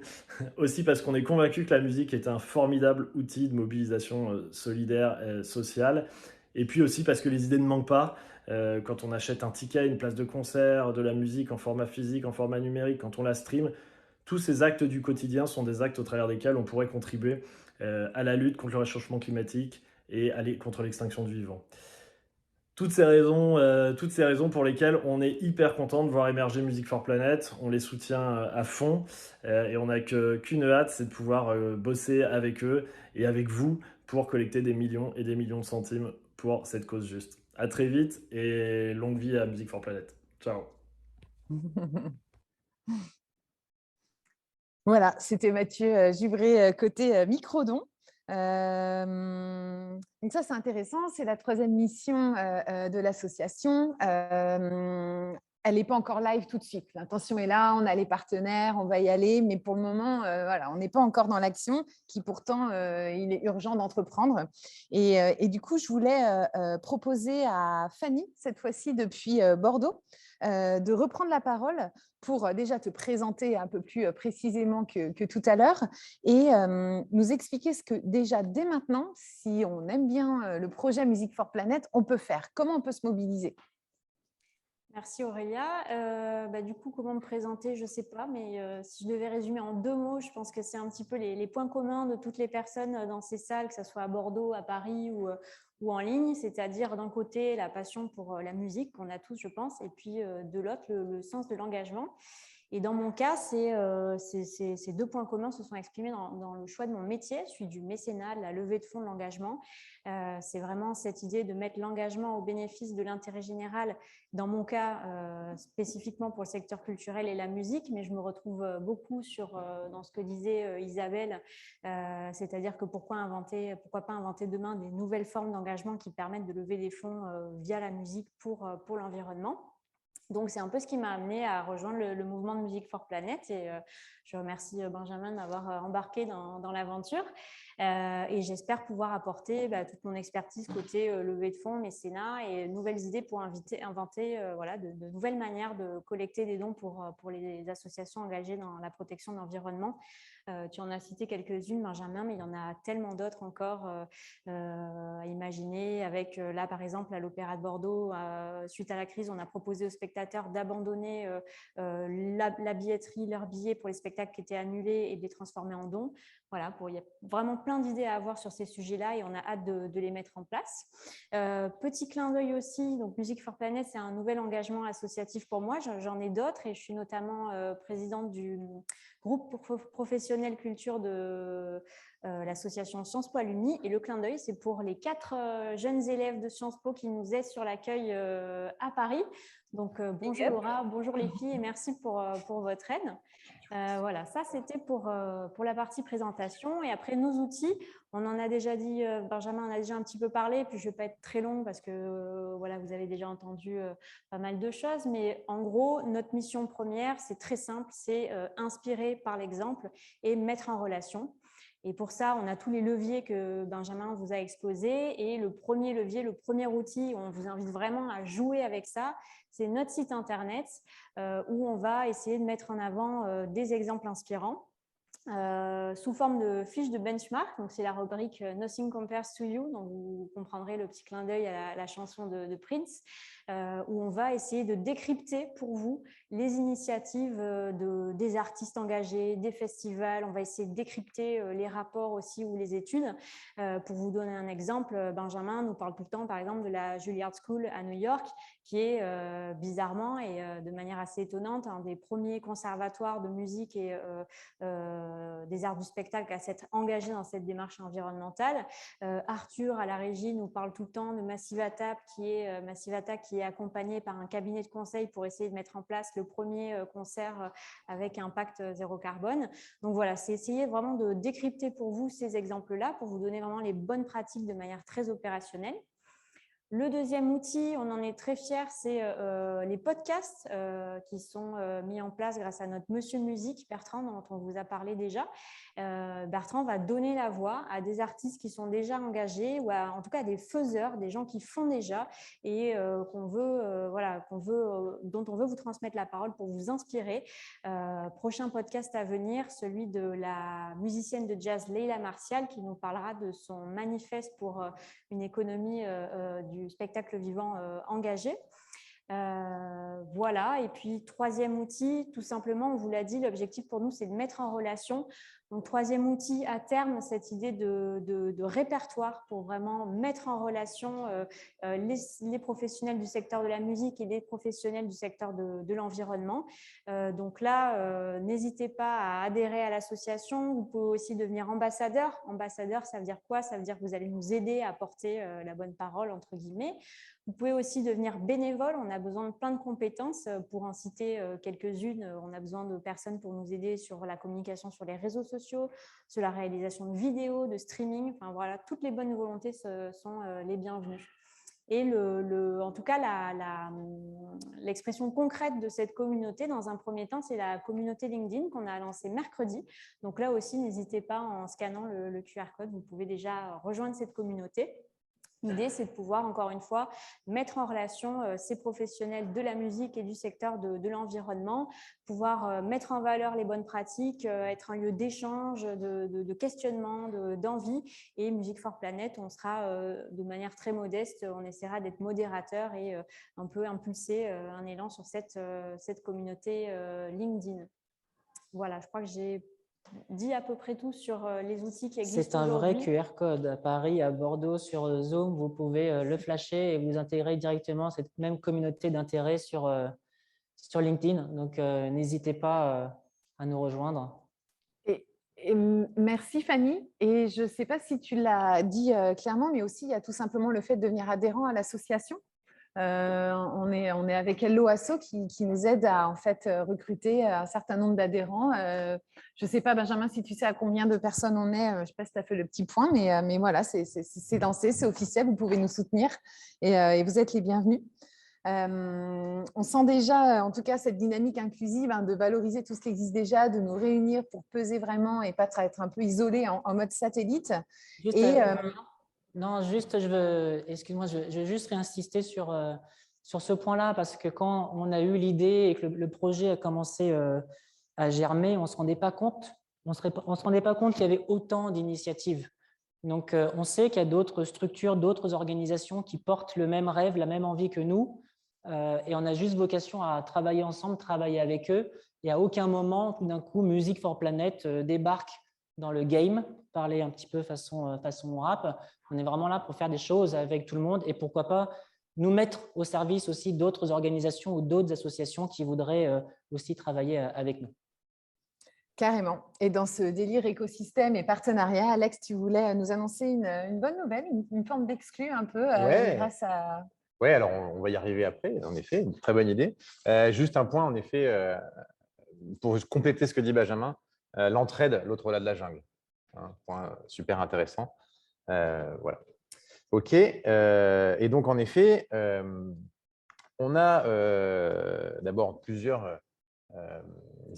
Aussi parce qu'on est convaincu que la musique est un formidable outil de mobilisation solidaire et sociale. Et puis aussi parce que les idées ne manquent pas. Quand on achète un ticket, une place de concert, de la musique en format physique, en format numérique, quand on la stream, tous ces actes du quotidien sont des actes au travers desquels on pourrait contribuer à la lutte contre le réchauffement climatique et contre l'extinction du vivant. Toutes ces raisons pour lesquelles on est hyper content de voir émerger Music for Planet. On les soutient à fond et on n'a qu'une hâte, c'est de pouvoir bosser avec eux et avec vous pour collecter des millions et des millions de centimes pour cette cause juste. À très vite et longue vie à Music for Planet. Ciao. Voilà, c'était Mathieu Jubré côté Microdon. Donc ça, c'est intéressant. C'est la 3e mission de l'association. Elle n'est pas encore live tout de suite. L'intention est là, on a les partenaires, on va y aller. Mais pour le moment, voilà, on n'est pas encore dans l'action qui pourtant, il est urgent d'entreprendre. Et du coup, je voulais proposer à Fanny, cette fois-ci depuis Bordeaux, de reprendre la parole pour déjà te présenter un peu plus précisément que tout à l'heure et nous expliquer ce que déjà dès maintenant, si on aime bien le projet Music for Planet, on peut faire. Comment on peut se mobiliser? Merci Aurélia. Du coup, comment me présenter, je ne sais pas, mais si je devais résumer en 2 mots, je pense que c'est un petit peu les points communs de toutes les personnes dans ces salles, que ce soit à Bordeaux, à Paris ou en ligne, c'est-à-dire d'un côté la passion pour la musique qu'on a tous, je pense, et puis de l'autre le sens de l'engagement. Et dans mon cas, ces 2 points communs se sont exprimés dans le choix de mon métier, celui du mécénat, de la levée de fonds, de l'engagement. C'est vraiment cette idée de mettre l'engagement au bénéfice de l'intérêt général, dans mon cas, spécifiquement pour le secteur culturel et la musique, mais je me retrouve beaucoup dans ce que disait Isabelle, c'est-à-dire que pourquoi pas inventer demain des nouvelles formes d'engagement qui permettent de lever des fonds via la musique pour l'environnement. Donc, c'est un peu ce qui m'a amené à rejoindre le mouvement de Music for Planet et je remercie Benjamin de m'avoir embarqué dans l'aventure et j'espère pouvoir apporter toute mon expertise côté levée de fonds, mécénat et nouvelles idées pour inventer de nouvelles manières de collecter des dons pour les associations engagées dans la protection de l'environnement. Tu en as cité quelques-unes, Benjamin, mais il y en a tellement d'autres encore à imaginer. Avec là, par exemple, à l'Opéra de Bordeaux, suite à la crise, on a proposé aux spectateurs d'abandonner la billetterie, leurs billets pour les spectacles qui étaient annulés et de les transformer en dons. Voilà, il y a vraiment plein d'idées à avoir sur ces sujets-là et on a hâte de les mettre en place. Petit clin d'œil aussi, donc Music for Planet, c'est un nouvel engagement associatif pour moi. J'en ai d'autres et je suis notamment présidente du groupe professionnel culture de l'association Sciences Po Alumni. Et le clin d'œil, c'est pour les 4 jeunes élèves de Sciences Po qui nous aident sur l'accueil à Paris. Donc, bonjour Laura, bonjour les filles et merci pour votre aide. Voilà, ça c'était pour la partie présentation. Et après, nos outils, on en a déjà dit, Benjamin en a déjà un petit peu parlé, puis je ne vais pas être très longue parce que voilà, vous avez déjà entendu pas mal de choses. Mais en gros, notre mission première, c'est très simple, c'est inspirer par l'exemple et mettre en relation. Et pour ça, on a tous les leviers que Benjamin vous a exposés. Et le premier levier, le premier outil, on vous invite vraiment à jouer avec ça, c'est notre site internet où on va essayer de mettre en avant des exemples inspirants. Sous forme de fiche de benchmark, donc c'est la rubrique Nothing Compares to You, donc vous comprendrez le petit clin d'œil à la chanson de Prince, où on va essayer de décrypter pour vous les initiatives des artistes engagés, des festivals. On va essayer de décrypter les rapports aussi ou les études. Pour vous donner un exemple, Benjamin nous parle tout le temps, par exemple, de la Juilliard School à New York, qui est bizarrement et de manière assez étonnante un des premiers conservatoires de musique et des arts du spectacle à s'être engagé dans cette démarche environnementale. Arthur à la régie nous parle tout le temps de Massive Attack qui est accompagné par un cabinet de conseil pour essayer de mettre en place le premier concert avec impact zéro carbone. Donc voilà, c'est essayer vraiment de décrypter pour vous ces exemples-là pour vous donner vraiment les bonnes pratiques de manière très opérationnelle. Le deuxième outil, on en est très fiers, c'est les podcasts qui sont mis en place grâce à notre Monsieur Musique, Bertrand, dont on vous a parlé déjà. Bertrand va donner la voix à des artistes qui sont déjà engagés ou en tout cas à des faiseurs, des gens qui font déjà et dont on veut vous transmettre la parole pour vous inspirer. Prochain podcast à venir, celui de la musicienne de jazz Leila Martial qui nous parlera de son manifeste pour une économie du spectacle vivant engagé. Voilà, et puis troisième outil, tout simplement, on vous l'a dit, l'objectif pour nous, c'est de mettre en relation. Donc, troisième outil, à terme, cette idée de répertoire pour vraiment mettre en relation les professionnels du secteur de la musique et les professionnels du secteur de l'environnement. Donc là, n'hésitez pas à adhérer à l'association. Vous pouvez aussi devenir ambassadeur. Ambassadeur, ça veut dire quoi? Ça veut dire que vous allez nous aider à porter la bonne parole, entre guillemets. Vous pouvez aussi devenir bénévole. On a besoin de plein de compétences. Pour en citer quelques-unes, on a besoin de personnes pour nous aider sur la communication sur les réseaux sociaux, sur la réalisation de vidéos, de streaming. Enfin, voilà, toutes les bonnes volontés sont les bienvenues. Et en tout cas, l'expression concrète de cette communauté, dans un premier temps, c'est la communauté LinkedIn qu'on a lancée mercredi. Donc là aussi, n'hésitez pas, en scannant le QR code, vous pouvez déjà rejoindre cette communauté. L'idée, c'est de pouvoir, encore une fois, mettre en relation ces professionnels de la musique et du secteur de l'environnement, pouvoir mettre en valeur les bonnes pratiques, être un lieu d'échange, de questionnement, d'envie. Et Music for Planet, on sera de manière très modeste, on essaiera d'être modérateur et un peu impulser un élan sur cette communauté LinkedIn. Voilà, je crois que j'ai dit à peu près tout sur les outils qui existent aujourd'hui. C'est un vrai QR code. À Paris, à Bordeaux, sur Zoom, vous pouvez le flasher et vous intégrer directement à cette même communauté d'intérêt sur LinkedIn. Donc, n'hésitez pas à nous rejoindre. Et merci Fanny. Et je ne sais pas si tu l'as dit clairement, mais aussi il y a tout simplement le fait de devenir adhérent à l'association. On est avec Hello Asso qui nous aide à en fait recruter un certain nombre d'adhérents. Je ne sais pas, Benjamin, si tu sais à combien de personnes on est. Je ne sais pas si tu as fait le petit point, mais voilà, c'est lancé, c'est officiel. Vous pouvez nous soutenir et vous êtes les bienvenus. On sent déjà, en tout cas, cette dynamique inclusive de valoriser tout ce qui existe déjà, de nous réunir pour peser vraiment et pas être un peu isolé en mode satellite. Non, juste, excuse-moi, je veux juste réinsister sur ce point-là parce que quand on a eu l'idée et que le projet a commencé à germer, on ne se rendait pas compte, qu'il y avait autant d'initiatives. Donc, on sait qu'il y a d'autres structures, d'autres organisations qui portent le même rêve, la même envie que nous, et on a juste vocation à travailler ensemble, travailler avec eux. Et à aucun moment, tout d'un coup, Music for Planet débarque dans le game, parler un petit peu façon rap. On est vraiment là pour faire des choses avec tout le monde et pourquoi pas nous mettre au service aussi d'autres organisations ou d'autres associations qui voudraient aussi travailler avec nous. Carrément. Et dans ce délire écosystème et partenariat, Alex, tu voulais nous annoncer une bonne nouvelle, une forme d'exclus un peu grâce à… Oui, alors on va y arriver après, en effet, une très bonne idée. Juste un point, en effet, pour compléter ce que dit Benjamin, l'entraide, l'autre là de la jungle. Un point super intéressant. Voilà. OK. Et donc, en effet, on a d'abord plusieurs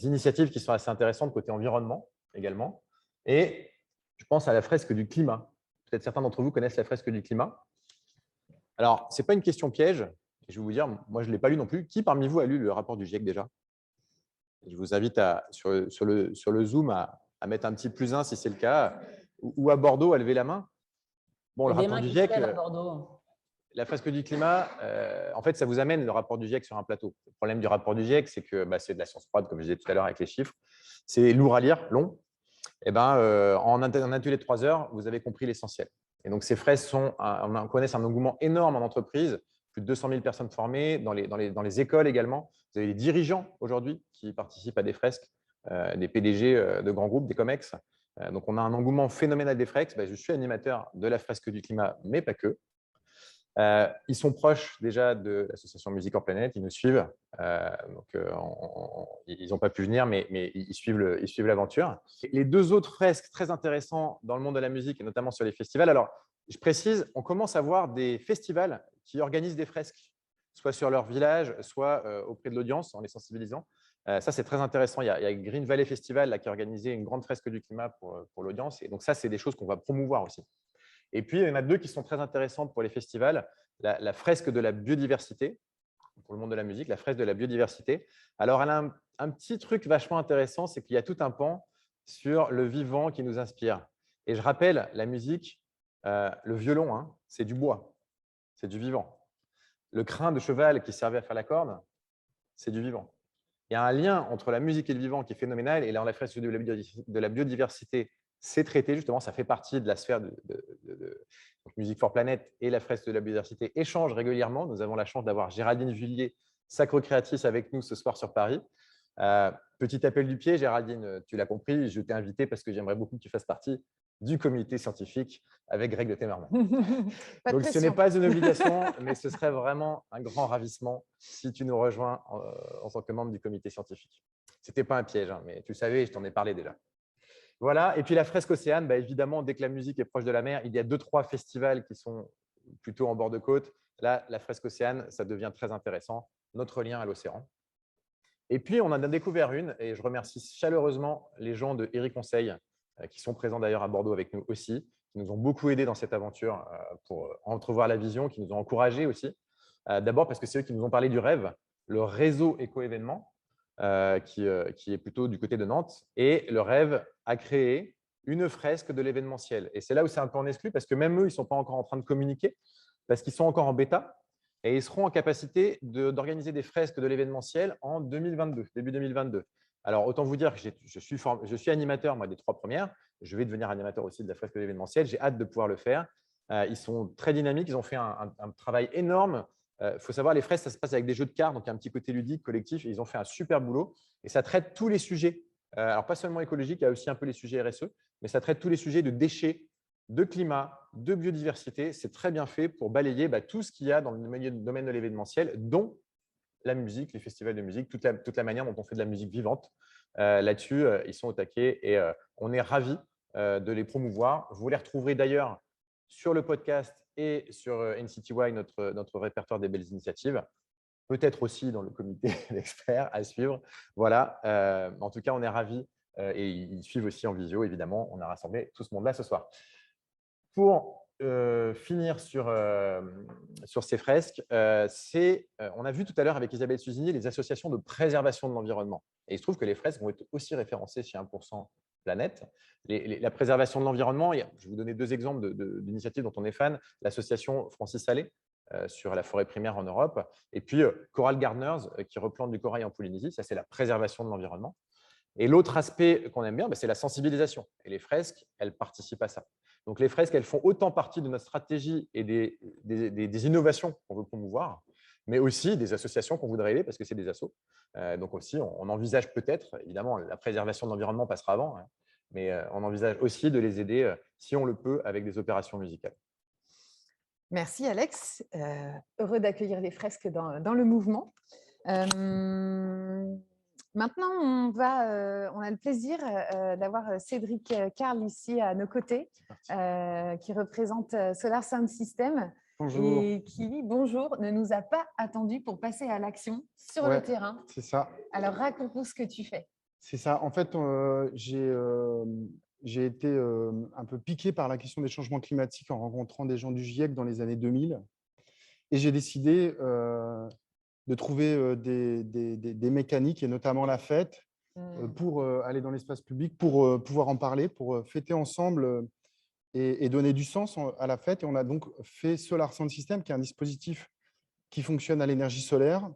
initiatives qui sont assez intéressantes côté environnement également. Et je pense à la fresque du climat. Peut-être certains d'entre vous connaissent la fresque du climat. Alors, ce n'est pas une question piège. Je vais vous dire, moi, je ne l'ai pas lu non plus. Qui parmi vous a lu le rapport du GIEC déjà? Je vous invite sur le Zoom à mettre un petit +1 si c'est le cas, ou à Bordeaux à lever la main. Bon, le rapport du GIEC, la fresque du climat, en fait, ça vous amène le rapport du GIEC sur un plateau. Le problème du rapport du GIEC, c'est que c'est de la science froide, comme je disais tout à l'heure avec les chiffres. C'est lourd à lire, long. Et en un atelier de 3 heures, vous avez compris l'essentiel. Et donc, ces fresques on connaît un engouement énorme en entreprise. Plus de 200 000 personnes formées, dans les écoles également. Vous avez des dirigeants aujourd'hui qui participent à des fresques, des PDG de grands groupes, des COMEX. Donc, on a un engouement phénoménal des fresques. Je suis animateur de la fresque du climat, mais pas que. Ils sont proches déjà de l'association Music for Planet, ils nous suivent. Ils n'ont pas pu venir, mais ils suivent l'aventure. Les deux autres fresques très intéressantes dans le monde de la musique, et notamment sur les festivals. Alors, je précise, on commence à voir des festivals qui organisent des fresques, soit sur leur village, soit auprès de l'audience, en les sensibilisant. Ça, c'est très intéressant. Il y a Green Valley Festival là, qui a organisé une grande fresque du climat pour l'audience. Et donc, ça, c'est des choses qu'on va promouvoir aussi. Et puis, il y en a deux qui sont très intéressantes pour les festivals. La fresque de la biodiversité, pour le monde de la musique, la fresque de la biodiversité. Alors, elle a un petit truc vachement intéressant, c'est qu'il y a tout un pan sur le vivant qui nous inspire. Et je rappelle, la musique, le violon, hein, c'est du bois, c'est du vivant. Le crin de cheval qui servait à faire la corde, c'est du vivant. Il y a un lien entre la musique et le vivant qui est phénoménal. Et là, la fresque de la biodiversité, c'est traité, justement, ça fait partie de la sphère de Music for Planet, et la fresque de la biodiversité échangent régulièrement. Nous avons la chance d'avoir Géraldine Vullier, sacro-créatrice, avec nous ce soir sur Paris. Petit appel du pied, Géraldine, tu l'as compris, je t'ai invité parce que j'aimerais beaucoup que tu fasses partie du comité scientifique avec Greg de Temerman. Donc, ce n'est pas une obligation, mais ce serait vraiment un grand ravissement si tu nous rejoins en tant que membre du comité scientifique. Ce n'était pas un piège, hein, mais tu savais, je t'en ai parlé déjà. Voilà. Et puis la fresque Océane, évidemment, dès que la musique est proche de la mer, il y a 2-3 festivals qui sont plutôt en bord de côte. Là, la fresque Océane, ça devient très intéressant, notre lien à l'océan. Et puis, on en a découvert une, et je remercie chaleureusement les gens de Eri Conseil, qui sont présents d'ailleurs à Bordeaux avec nous aussi, qui nous ont beaucoup aidés dans cette aventure pour entrevoir la vision, qui nous ont encouragés aussi. D'abord parce que c'est eux qui nous ont parlé du rêve, le réseau éco-événement, qui est plutôt du côté de Nantes. Et le rêve a créé une fresque de l'événementiel. Et c'est là où c'est un peu en exclu, parce que même eux, ils ne sont pas encore en train de communiquer, parce qu'ils sont encore en bêta. Et ils seront en capacité d'organiser des fresques de l'événementiel en 2022, début 2022. Alors, autant vous dire que je suis animateur, moi, des 3 premières. Je vais devenir animateur aussi de la fresque de l'événementiel. J'ai hâte de pouvoir le faire. Ils sont très dynamiques. Ils ont fait un travail énorme. Il faut savoir, les fresques, ça se passe avec des jeux de cartes, donc il y a un petit côté ludique, collectif. Et ils ont fait un super boulot. Et ça traite tous les sujets. Alors, pas seulement écologique, il y a aussi un peu les sujets RSE, mais ça traite tous les sujets de déchets, de climat, de biodiversité. C'est très bien fait pour balayer tout ce qu'il y a dans le domaine de l'événementiel, dont la musique, les festivals de musique, toute la manière dont on fait de la musique vivante. Là-dessus, ils sont au taquet et on est ravis de les promouvoir. Vous les retrouverez d'ailleurs sur le podcast et sur NCTY, notre répertoire des belles initiatives. Peut-être aussi dans le comité d'experts à suivre. Voilà. En tout cas, on est ravis et ils suivent aussi en visio, évidemment. On a rassemblé tout ce monde-là ce soir. Pour finir sur ces fresques, on a vu tout à l'heure avec Isabelle Suzini les associations de préservation de l'environnement. Et il se trouve que les fresques vont être aussi référencées chez 1% Planète. La préservation de l'environnement, je vais vous donner 2 exemples d'initiatives dont on est fan. L'association Francis Salé sur la forêt primaire en Europe, et puis Coral Gardeners qui replante du corail en Polynésie. Ça, c'est la préservation de l'environnement. Et l'autre aspect qu'on aime bien, c'est la sensibilisation. Et les fresques, elles participent à ça. Donc, les fresques, elles font autant partie de notre stratégie et des innovations qu'on veut promouvoir, mais aussi des associations qu'on voudrait aider parce que c'est des assos. Donc aussi, on envisage peut-être, évidemment, la préservation de l'environnement passera avant, hein, mais on envisage aussi de les aider, si on le peut, avec des opérations musicales. Merci Alex. Heureux d'accueillir les fresques dans le mouvement. Maintenant, on a le plaisir d'avoir Cédric Carl ici à nos côtés, qui représente Solar Sound System. Bonjour. Et qui, bonjour, ne nous a pas attendu pour passer à l'action sur le terrain. C'est ça. Alors, raconte-nous ce que tu fais. C'est ça. En fait, j'ai été un peu piqué par la question des changements climatiques en rencontrant des gens du GIEC dans les années 2000. Et j'ai décidé de trouver des mécaniques, et notamment la fête, pour aller dans l'espace public, pour pouvoir en parler, pour fêter ensemble et donner du sens à la fête. Et on a donc fait Solar Sound System, qui est un dispositif qui fonctionne à l'énergie solaire,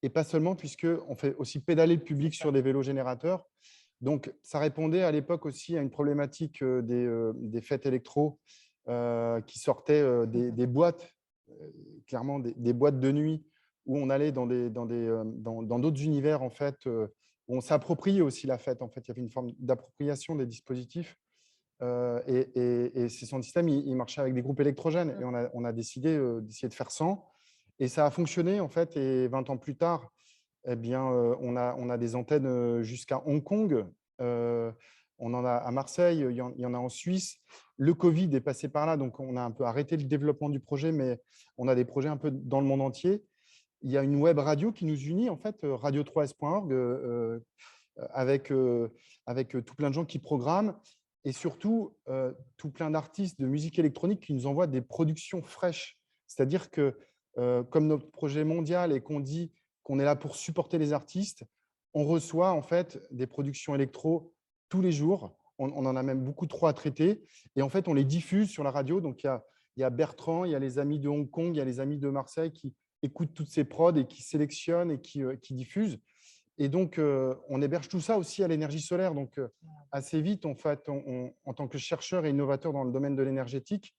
et pas seulement, puisqu'on fait aussi pédaler le public sur des vélos générateurs. Donc, ça répondait à l'époque aussi à une problématique des fêtes électro qui sortaient des boîtes, clairement des boîtes de nuit, où on allait dans d'autres univers, en fait, où on s'approprie aussi la fête. En fait, il y avait une forme d'appropriation des dispositifs. Et ces sound systems, ils marchaient avec des groupes électrogènes. Et on a décidé d'essayer de faire 100. Et ça a fonctionné, en fait. Et 20 ans plus tard, eh bien, on a des antennes jusqu'à Hong Kong. On en a à Marseille, il y en a en Suisse. Le Covid est passé par là, donc on a un peu arrêté le développement du projet, mais on a des projets un peu dans le monde entier. Il y a une web radio qui nous unit, en fait, radio3s.org, avec tout plein de gens qui programment et surtout tout plein d'artistes de musique électronique qui nous envoient des productions fraîches. C'est-à-dire que comme notre projet mondial et qu'on dit qu'on est là pour supporter les artistes, on reçoit en fait des productions électro tous les jours. On en a même beaucoup trop à traiter. Et en fait, on les diffuse sur la radio. Donc, il y a Bertrand, il y a les amis de Hong Kong, il y a les amis de Marseille qui écoutent toutes ces prods et qui sélectionnent et qui diffusent. Et donc, on héberge tout ça aussi à l'énergie solaire. Donc, assez vite, en fait, en tant que chercheur et innovateur dans le domaine de l'énergétique,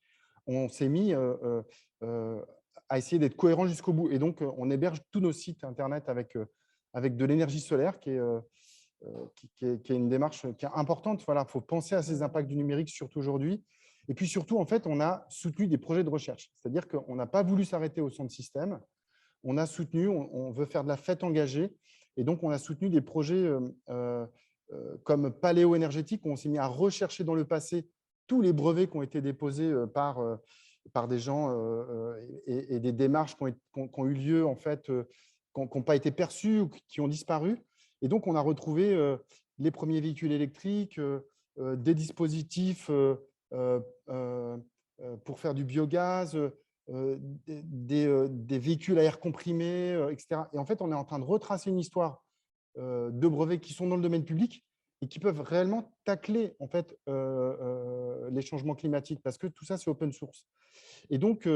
on s'est mis à essayer d'être cohérent jusqu'au bout. Et donc, on héberge tous nos sites Internet avec de l'énergie solaire qui est une démarche qui est importante. Voilà, il faut penser à ces impacts du numérique, surtout aujourd'hui. Et puis surtout, en fait, on a soutenu des projets de recherche. C'est-à-dire qu'on n'a pas voulu s'arrêter au son de système. On a soutenu, on veut faire de la fête engagée. Et donc, on a soutenu des projets comme Paléo-énergétique, où on s'est mis à rechercher dans le passé tous les brevets qui ont été déposés par des gens et des démarches qui ont eu lieu, en fait, qui n'ont pas été perçus ou qui ont disparu. Et donc, on a retrouvé les premiers véhicules électriques, des dispositifs pour faire du biogaz, des véhicules à air comprimé, etc. Et en fait, on est en train de retracer une histoire de brevets qui sont dans le domaine public et qui peuvent réellement tacler en fait, les changements climatiques parce que tout ça, c'est open source. Et donc,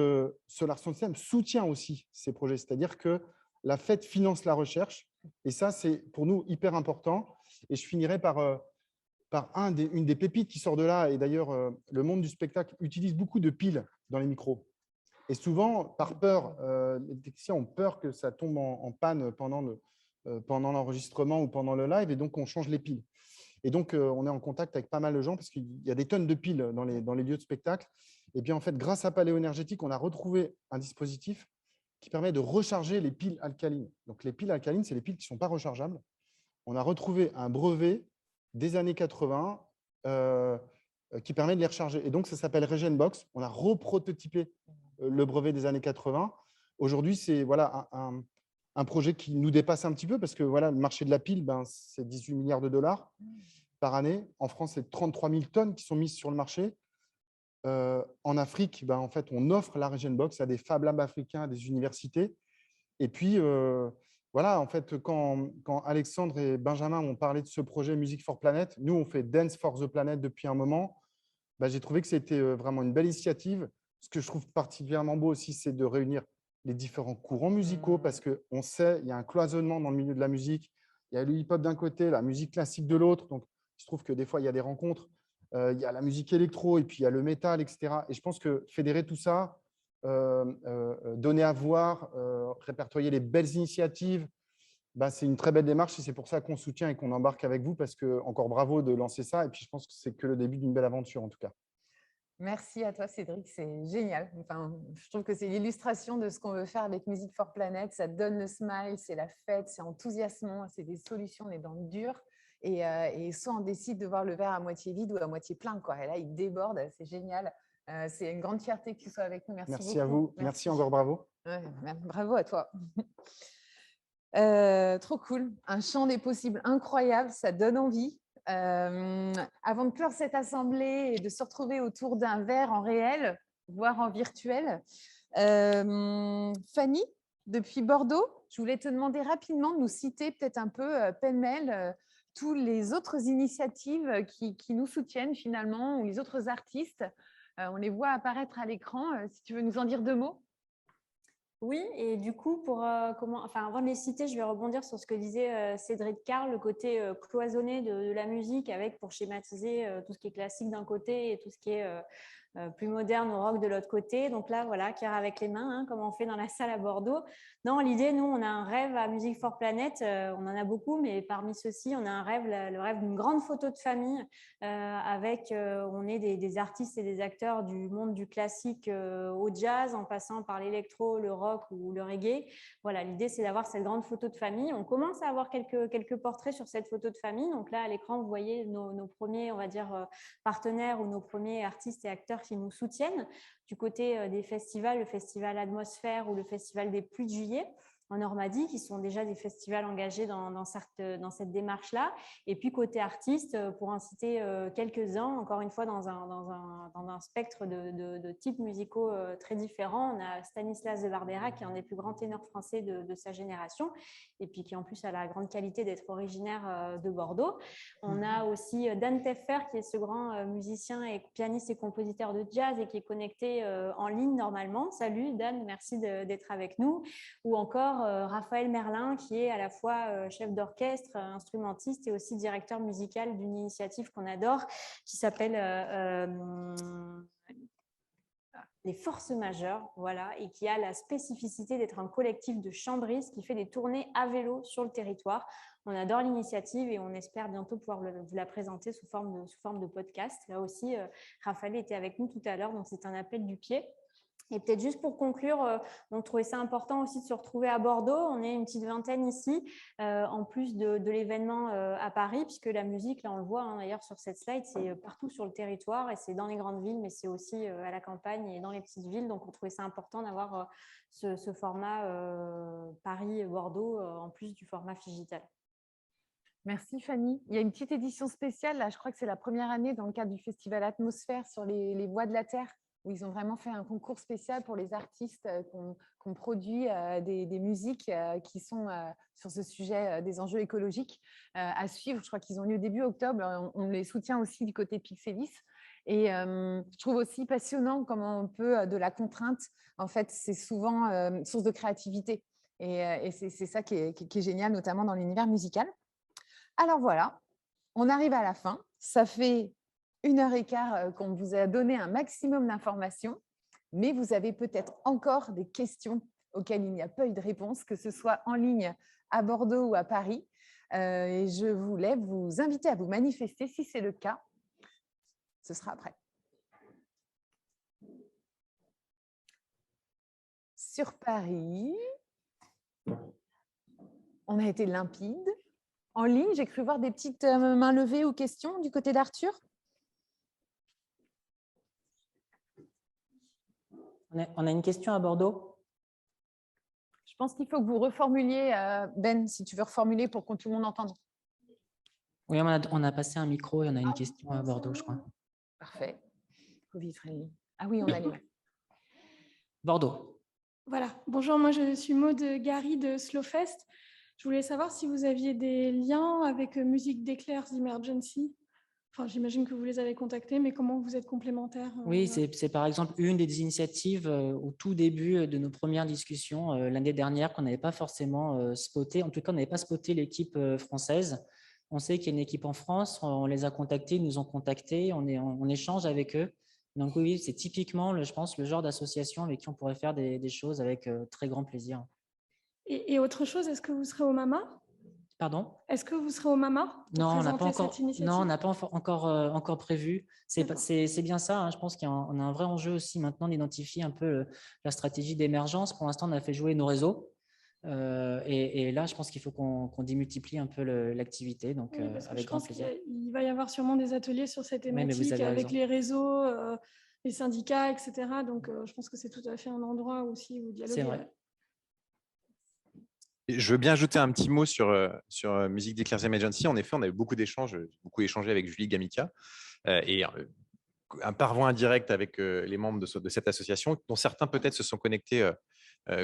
Solar System soutient aussi ces projets, c'est-à-dire que la FED finance la recherche et ça, c'est pour nous hyper important. Et je finirai par une des pépites qui sort de là. Et d'ailleurs, le monde du spectacle utilise beaucoup de piles dans les micros. Et souvent, par peur, les techniciens ont peur que ça tombe en panne pendant l'enregistrement ou pendant le live, et donc on change les piles. Et donc, on est en contact avec pas mal de gens parce qu'il y a des tonnes de piles dans les lieux de spectacle. Et bien, en fait, grâce à Paléo Énergétique, on a retrouvé un dispositif qui permet de recharger les piles alcalines. Donc, les piles alcalines, c'est les piles qui ne sont pas rechargeables. On a retrouvé un brevet des années 80 qui permet de les recharger. Et donc, ça s'appelle Regenbox. On a reprototypé le brevet des années 80. Aujourd'hui, c'est voilà, un projet qui nous dépasse un petit peu parce que voilà, le marché de la pile, c'est 18 milliards de dollars par année. En France, c'est 33 000 tonnes qui sont mises sur le marché. En Afrique, en fait, on offre la Regenbox à des Fab Labs africains, à des universités. Et puis, voilà, en fait, quand Alexandre et Benjamin ont parlé de ce projet Music for Planet, nous, on fait Dance for the Planet depuis un moment. J'ai trouvé que c'était vraiment une belle initiative. Ce que je trouve particulièrement beau aussi, c'est de réunir les différents courants musicaux parce qu'on sait, il y a un cloisonnement dans le milieu de la musique. Il y a le hip-hop d'un côté, la musique classique de l'autre. Donc, je trouve que des fois, il y a des rencontres. Il y a la musique électro et puis il y a le métal, etc. Et je pense que fédérer tout ça, donner à voir, répertorier les belles initiatives, c'est une très belle démarche et c'est pour ça qu'on soutient et qu'on embarque avec vous parce que encore bravo de lancer ça. Et puis, je pense que c'est que le début d'une belle aventure en tout cas. Merci à toi, Cédric. C'est génial. Enfin, je trouve que c'est l'illustration de ce qu'on veut faire avec Music for Planet. Ça donne le smile, c'est la fête, c'est enthousiasmant, c'est des solutions, on est dans le dur. Et soit on décide de voir le verre à moitié vide ou à moitié plein, quoi. Et là, il déborde, c'est génial. C'est une grande fierté que tu sois avec nous. Merci beaucoup. À vous. Merci encore, bravo. Ouais, bravo à toi. Trop cool. Un champ des possibles incroyable, ça donne envie. Avant de clore cette assemblée et de se retrouver autour d'un verre en réel, voire en virtuel, Fanny, depuis Bordeaux, je voulais te demander rapidement de nous citer peut-être un peu pêle-mêle toutes les autres initiatives qui nous soutiennent finalement, ou les autres artistes. On les voit apparaître à l'écran. Si tu veux nous en dire 2 mots. Oui, et du coup, avant de les citer, je vais rebondir sur ce que disait Cédric Carl, le côté cloisonné de la musique, avec pour schématiser tout ce qui est classique d'un côté et tout ce qui est plus moderne ou rock de l'autre côté. Donc là, voilà, cœur avec les mains, hein, comme on fait dans la salle à Bordeaux. Non, l'idée, nous, on a un rêve à Music for Planet. On en a beaucoup, mais parmi ceux-ci, on a un rêve, le rêve d'une grande photo de famille avec, on est des artistes et des acteurs du monde du classique au jazz, en passant par l'électro, le rock ou le reggae. Voilà, l'idée, c'est d'avoir cette grande photo de famille. On commence à avoir quelques portraits sur cette photo de famille. Donc là, à l'écran, vous voyez nos premiers, on va dire, partenaires ou nos premiers artistes et acteurs qui nous soutiennent. Du côté des festivals, le festival Atmosphère ou le festival des Pluies de Juillet en Normandie, qui sont déjà des festivals engagés dans cette démarche-là. Et puis, côté artistes, pour en citer quelques-uns, encore une fois, dans un spectre de types musicaux très différents, on a Stanislas de Barbera, qui est un des plus grands ténors français de sa génération, et puis qui, en plus, a la grande qualité d'être originaire de Bordeaux. On a aussi Dan Teffer, qui est ce grand musicien et pianiste et compositeur de jazz et qui est connecté en ligne normalement. Salut Dan, merci d'être avec nous. Ou encore Raphaël Merlin, qui est à la fois chef d'orchestre, instrumentiste et aussi directeur musical d'une initiative qu'on adore, qui s'appelle les Forces Majeures, voilà, et qui a la spécificité d'être un collectif de chambristes qui fait des tournées à vélo sur le territoire. On adore l'initiative et on espère bientôt pouvoir vous la présenter sous forme de podcast. Là aussi, Raphaël était avec nous tout à l'heure, donc c'est un appel du pied. Et peut-être juste pour conclure, on trouvait ça important aussi de se retrouver à Bordeaux. On est une petite vingtaine ici, en plus de l'événement à Paris, puisque la musique, là on le voit hein, d'ailleurs sur cette slide, c'est partout sur le territoire et c'est dans les grandes villes, mais c'est aussi à la campagne et dans les petites villes. Donc on trouvait ça important d'avoir ce format Paris-Bordeaux en plus du format Figital. Merci Fanny. Il y a une petite édition spéciale, là, je crois que c'est la première année dans le cadre du festival Atmosphère sur les voix de la Terre, où ils ont vraiment fait un concours spécial pour les artistes qui ont produit des musiques qui sont sur ce sujet des enjeux écologiques à suivre. Je crois qu'ils ont lieu début octobre. On les soutient aussi du côté de Pixelis. Et je trouve aussi passionnant comment on peut, de la contrainte, en fait, c'est souvent source de créativité. Et c'est ça qui est génial, notamment dans l'univers musical. Alors voilà, on arrive à la fin. Ça fait 1h15 qu'on vous a donné un maximum d'informations, mais vous avez peut-être encore des questions auxquelles il n'y a pas eu de réponse, que ce soit en ligne à Bordeaux ou à Paris. Et je voulais vous inviter à vous manifester si c'est le cas. Ce sera après. Sur Paris, on a été limpide. En ligne, j'ai cru voir des petites mains levées ou questions du côté d'Arthur. On a une question à Bordeaux. Je pense qu'il faut que vous reformuliez, Ben, si tu veux reformuler pour que tout le monde entende. Oui, on a passé un micro et on a une question à Bordeaux, je crois. Parfait. Ah oui, on a les mains. Bordeaux. Voilà. Bonjour, moi je suis Maud Gary de Slowfest. Je voulais savoir si vous aviez des liens avec Musique d'Éclairs Emergency. Enfin, j'imagine que vous les avez contactés, mais comment vous êtes complémentaires? Oui, c'est par exemple une des initiatives au tout début de nos premières discussions l'année dernière qu'on n'avait pas forcément spoté. En tout cas, on n'avait pas spoté l'équipe française. On sait qu'il y a une équipe en France, on les a contactés, ils nous ont contactés, on échange avec eux. Donc oui, c'est typiquement, je pense, le genre d'association avec qui on pourrait faire des choses avec très grand plaisir. Et autre chose, est-ce que vous serez au MAMA? Pardon? Est-ce que vous serez au MAMA pour non, on n'a pas encore prévu. C'est bien ça. Hein. Je pense qu'on a un vrai enjeu aussi maintenant d'identifier un peu la stratégie d'émergence. Pour l'instant, on a fait jouer nos réseaux. Et là, je pense qu'il faut qu'on démultiplie un peu l'activité. Donc, oui, avec grand plaisir. Il va y avoir sûrement des ateliers sur cette thématique avec les réseaux, les syndicats, etc. Donc, je pense que c'est tout à fait un endroit aussi où dialoguer. C'est vrai. Je veux bien ajouter un petit mot sur Musique d'Éclairs Emergency. En effet, on a eu beaucoup d'échanges, beaucoup échangé avec Julie Gamica et un parvent indirect avec les membres de cette association, dont certains peut-être se sont connectés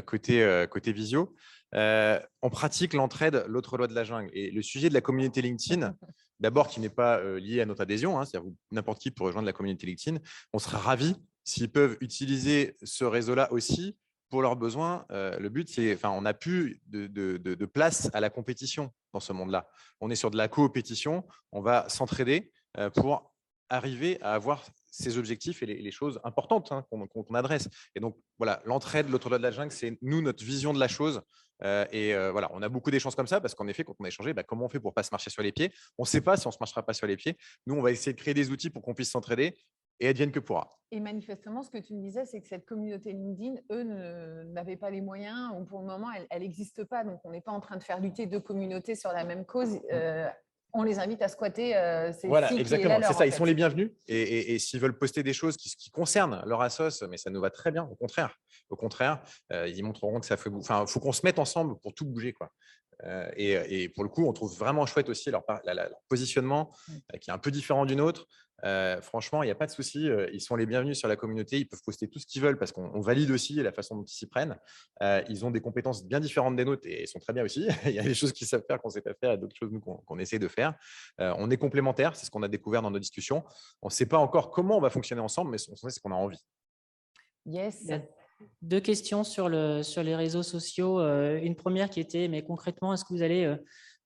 côté visio. On pratique l'entraide, l'autre loi de la jungle. Et le sujet de la communauté LinkedIn, d'abord qui n'est pas lié à notre adhésion, hein, c'est-à-dire n'importe qui peut rejoindre la communauté LinkedIn, on sera ravis s'ils peuvent utiliser ce réseau-là aussi pour leurs besoins. Le but, c'est, on n'a plus de place à la compétition dans ce monde-là. On est sur de la coopétition, on va s'entraider pour arriver à avoir ces objectifs et les choses importantes qu'on adresse. Et donc, voilà, l'entraide, l'autre doigt de la jungle, c'est nous, notre vision de la chose. Voilà, on a beaucoup d'échanges comme ça parce qu'en effet, quand on a échangé, comment on fait pour ne pas se marcher sur les pieds? On ne sait pas si on ne se marchera pas sur les pieds. Nous, on va essayer de créer des outils pour qu'on puisse s'entraider et advienne que pourra. Et manifestement, ce que tu me disais, c'est que cette communauté LinkedIn, eux, n'avaient pas les moyens, ou pour le moment, elle n'existe pas. Donc, on n'est pas en train de faire lutter deux communautés sur la même cause. On les invite à squatter ces Voilà, sites exactement, c'est ça, ils sont les bienvenus. bienvenus. Et s'ils veulent poster des choses qui concernent leur assos, mais ça nous va très bien, au contraire. Ils montreront que ça fait… Enfin, il faut qu'on se mette ensemble pour tout bouger, quoi. Et pour le coup, on trouve vraiment chouette aussi leur positionnement qui est un peu différent du nôtre. Franchement, il n'y a pas de souci. Ils sont les bienvenus sur la communauté. Ils peuvent poster tout ce qu'ils veulent parce qu'on valide aussi la façon dont ils s'y prennent. Ils ont des compétences bien différentes des nôtres et ils sont très bien aussi. Il y a des choses qu'ils savent faire qu'on ne sait pas faire et d'autres choses qu'on essaie de faire. On est complémentaires. C'est ce qu'on a découvert dans nos discussions. On ne sait pas encore comment on va fonctionner ensemble, mais on sait ce qu'on a envie. Yes. Il y a 2 questions sur les réseaux sociaux. Une première qui était, mais concrètement, est-ce que vous allez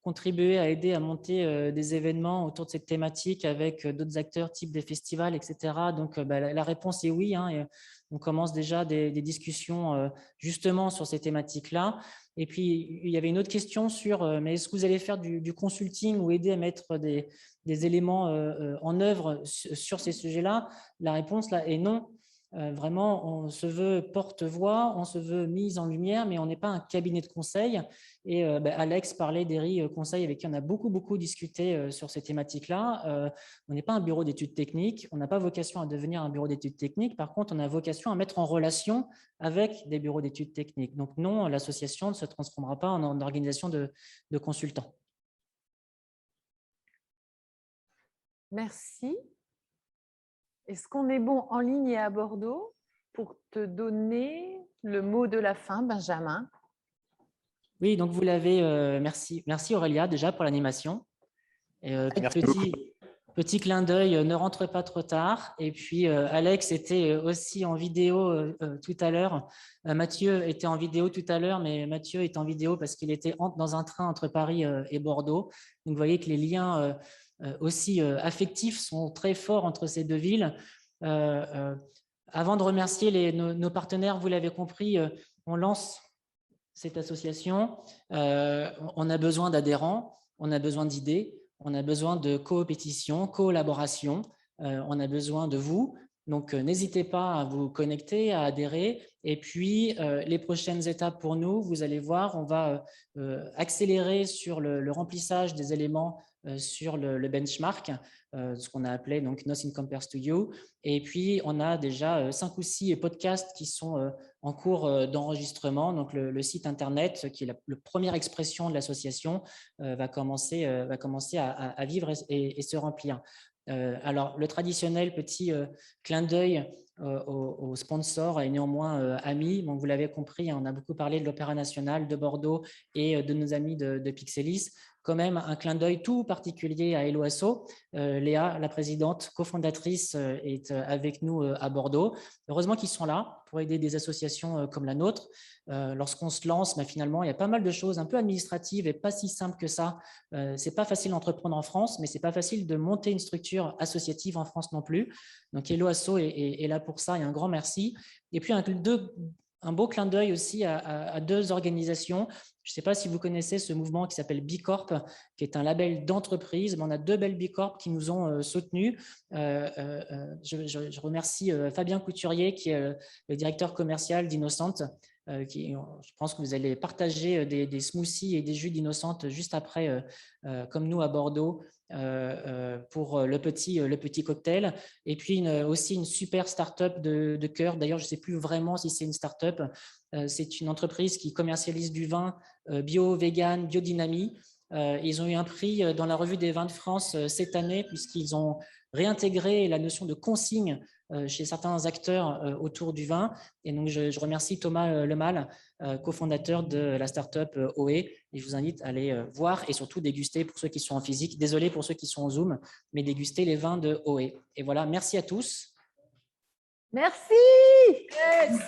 contribuer à aider à monter des événements autour de cette thématique avec d'autres acteurs, type des festivals, etc. Donc, la réponse est oui. Et on commence déjà des discussions justement sur ces thématiques-là. Et puis, il y avait une autre question sur, mais est-ce que vous allez faire du consulting ou aider à mettre des éléments en œuvre sur ces sujets-là? La réponse là est non. Vraiment, on se veut porte-voix, on se veut mise en lumière, mais on n'est pas un cabinet de conseil. Et Alex parlait d'Eri Conseil, avec qui on a beaucoup discuté sur ces thématiques-là. On n'est pas un bureau d'études techniques, on n'a pas vocation à devenir un bureau d'études techniques. Par contre, on a vocation à mettre en relation avec des bureaux d'études techniques. Donc non, l'association ne se transformera pas en organisation de consultants. Merci. Est-ce qu'on est bon en ligne et à Bordeaux pour te donner le mot de la fin, Benjamin? Oui, donc vous l'avez. Merci Aurélia déjà pour l'animation. Petit clin d'œil, ne rentre pas trop tard. Et puis Alex était aussi en vidéo tout à l'heure. Mathieu était en vidéo tout à l'heure, mais Mathieu est en vidéo parce qu'il était dans un train entre Paris et Bordeaux. Donc vous voyez que les liens aussi affectifs sont très forts entre ces deux villes. Avant de remercier nos partenaires, vous l'avez compris, on lance cette association. On a besoin d'adhérents, on a besoin d'idées, on a besoin de coopétition, collaboration, on a besoin de vous. Donc, n'hésitez pas à vous connecter, à adhérer. Et puis, les prochaines étapes pour nous, vous allez voir, on va accélérer sur le remplissage des éléments sur le benchmark, ce qu'on a appelé donc Nothing Compares to You. Et puis, on a déjà 5 ou 6 podcasts qui sont en cours d'enregistrement. Donc, le site Internet, qui est la première expression de l'association, va commencer à vivre et se remplir. Alors, le traditionnel petit clin d'œil aux sponsors est néanmoins ami. Donc, vous l'avez compris, on a beaucoup parlé de l'Opéra National de Bordeaux et de nos amis de Pixelis. Quand même, un clin d'œil tout particulier à Helloasso. Léa, la présidente, cofondatrice, est avec nous à Bordeaux. Heureusement qu'ils sont là pour aider des associations comme la nôtre. Lorsqu'on se lance, finalement, il y a pas mal de choses un peu administratives et pas si simples que ça. C'est pas facile d'entreprendre en France, mais c'est pas facile de monter une structure associative en France non plus. Donc, Helloasso est là pour ça et un grand merci. Et puis, un beau clin d'œil aussi à 2 organisations. Je ne sais pas si vous connaissez ce mouvement qui s'appelle Bicorp, qui est un label d'entreprise. On a 2 belles Bicorp qui nous ont soutenus. Je remercie Fabien Couturier, qui est le directeur commercial d'Innocente. Je pense que vous allez partager des smoothies et des jus d'Innocente juste après, comme nous à Bordeaux, pour le petit cocktail. Et puis aussi une super start-up de cœur. D'ailleurs, je ne sais plus vraiment si c'est une start-up. C'est une entreprise qui commercialise du vin bio, vegan, biodynamie. Ils ont eu un prix dans la revue des vins de France cette année, puisqu'ils ont réintégré la notion de consigne chez certains acteurs autour du vin. Et donc, je remercie Thomas Lemal, cofondateur de la start-up OE. Et je vous invite à aller voir et surtout déguster pour ceux qui sont en physique. Désolé pour ceux qui sont en Zoom, mais déguster les vins de OE. Et voilà, merci à tous. Merci. Yes.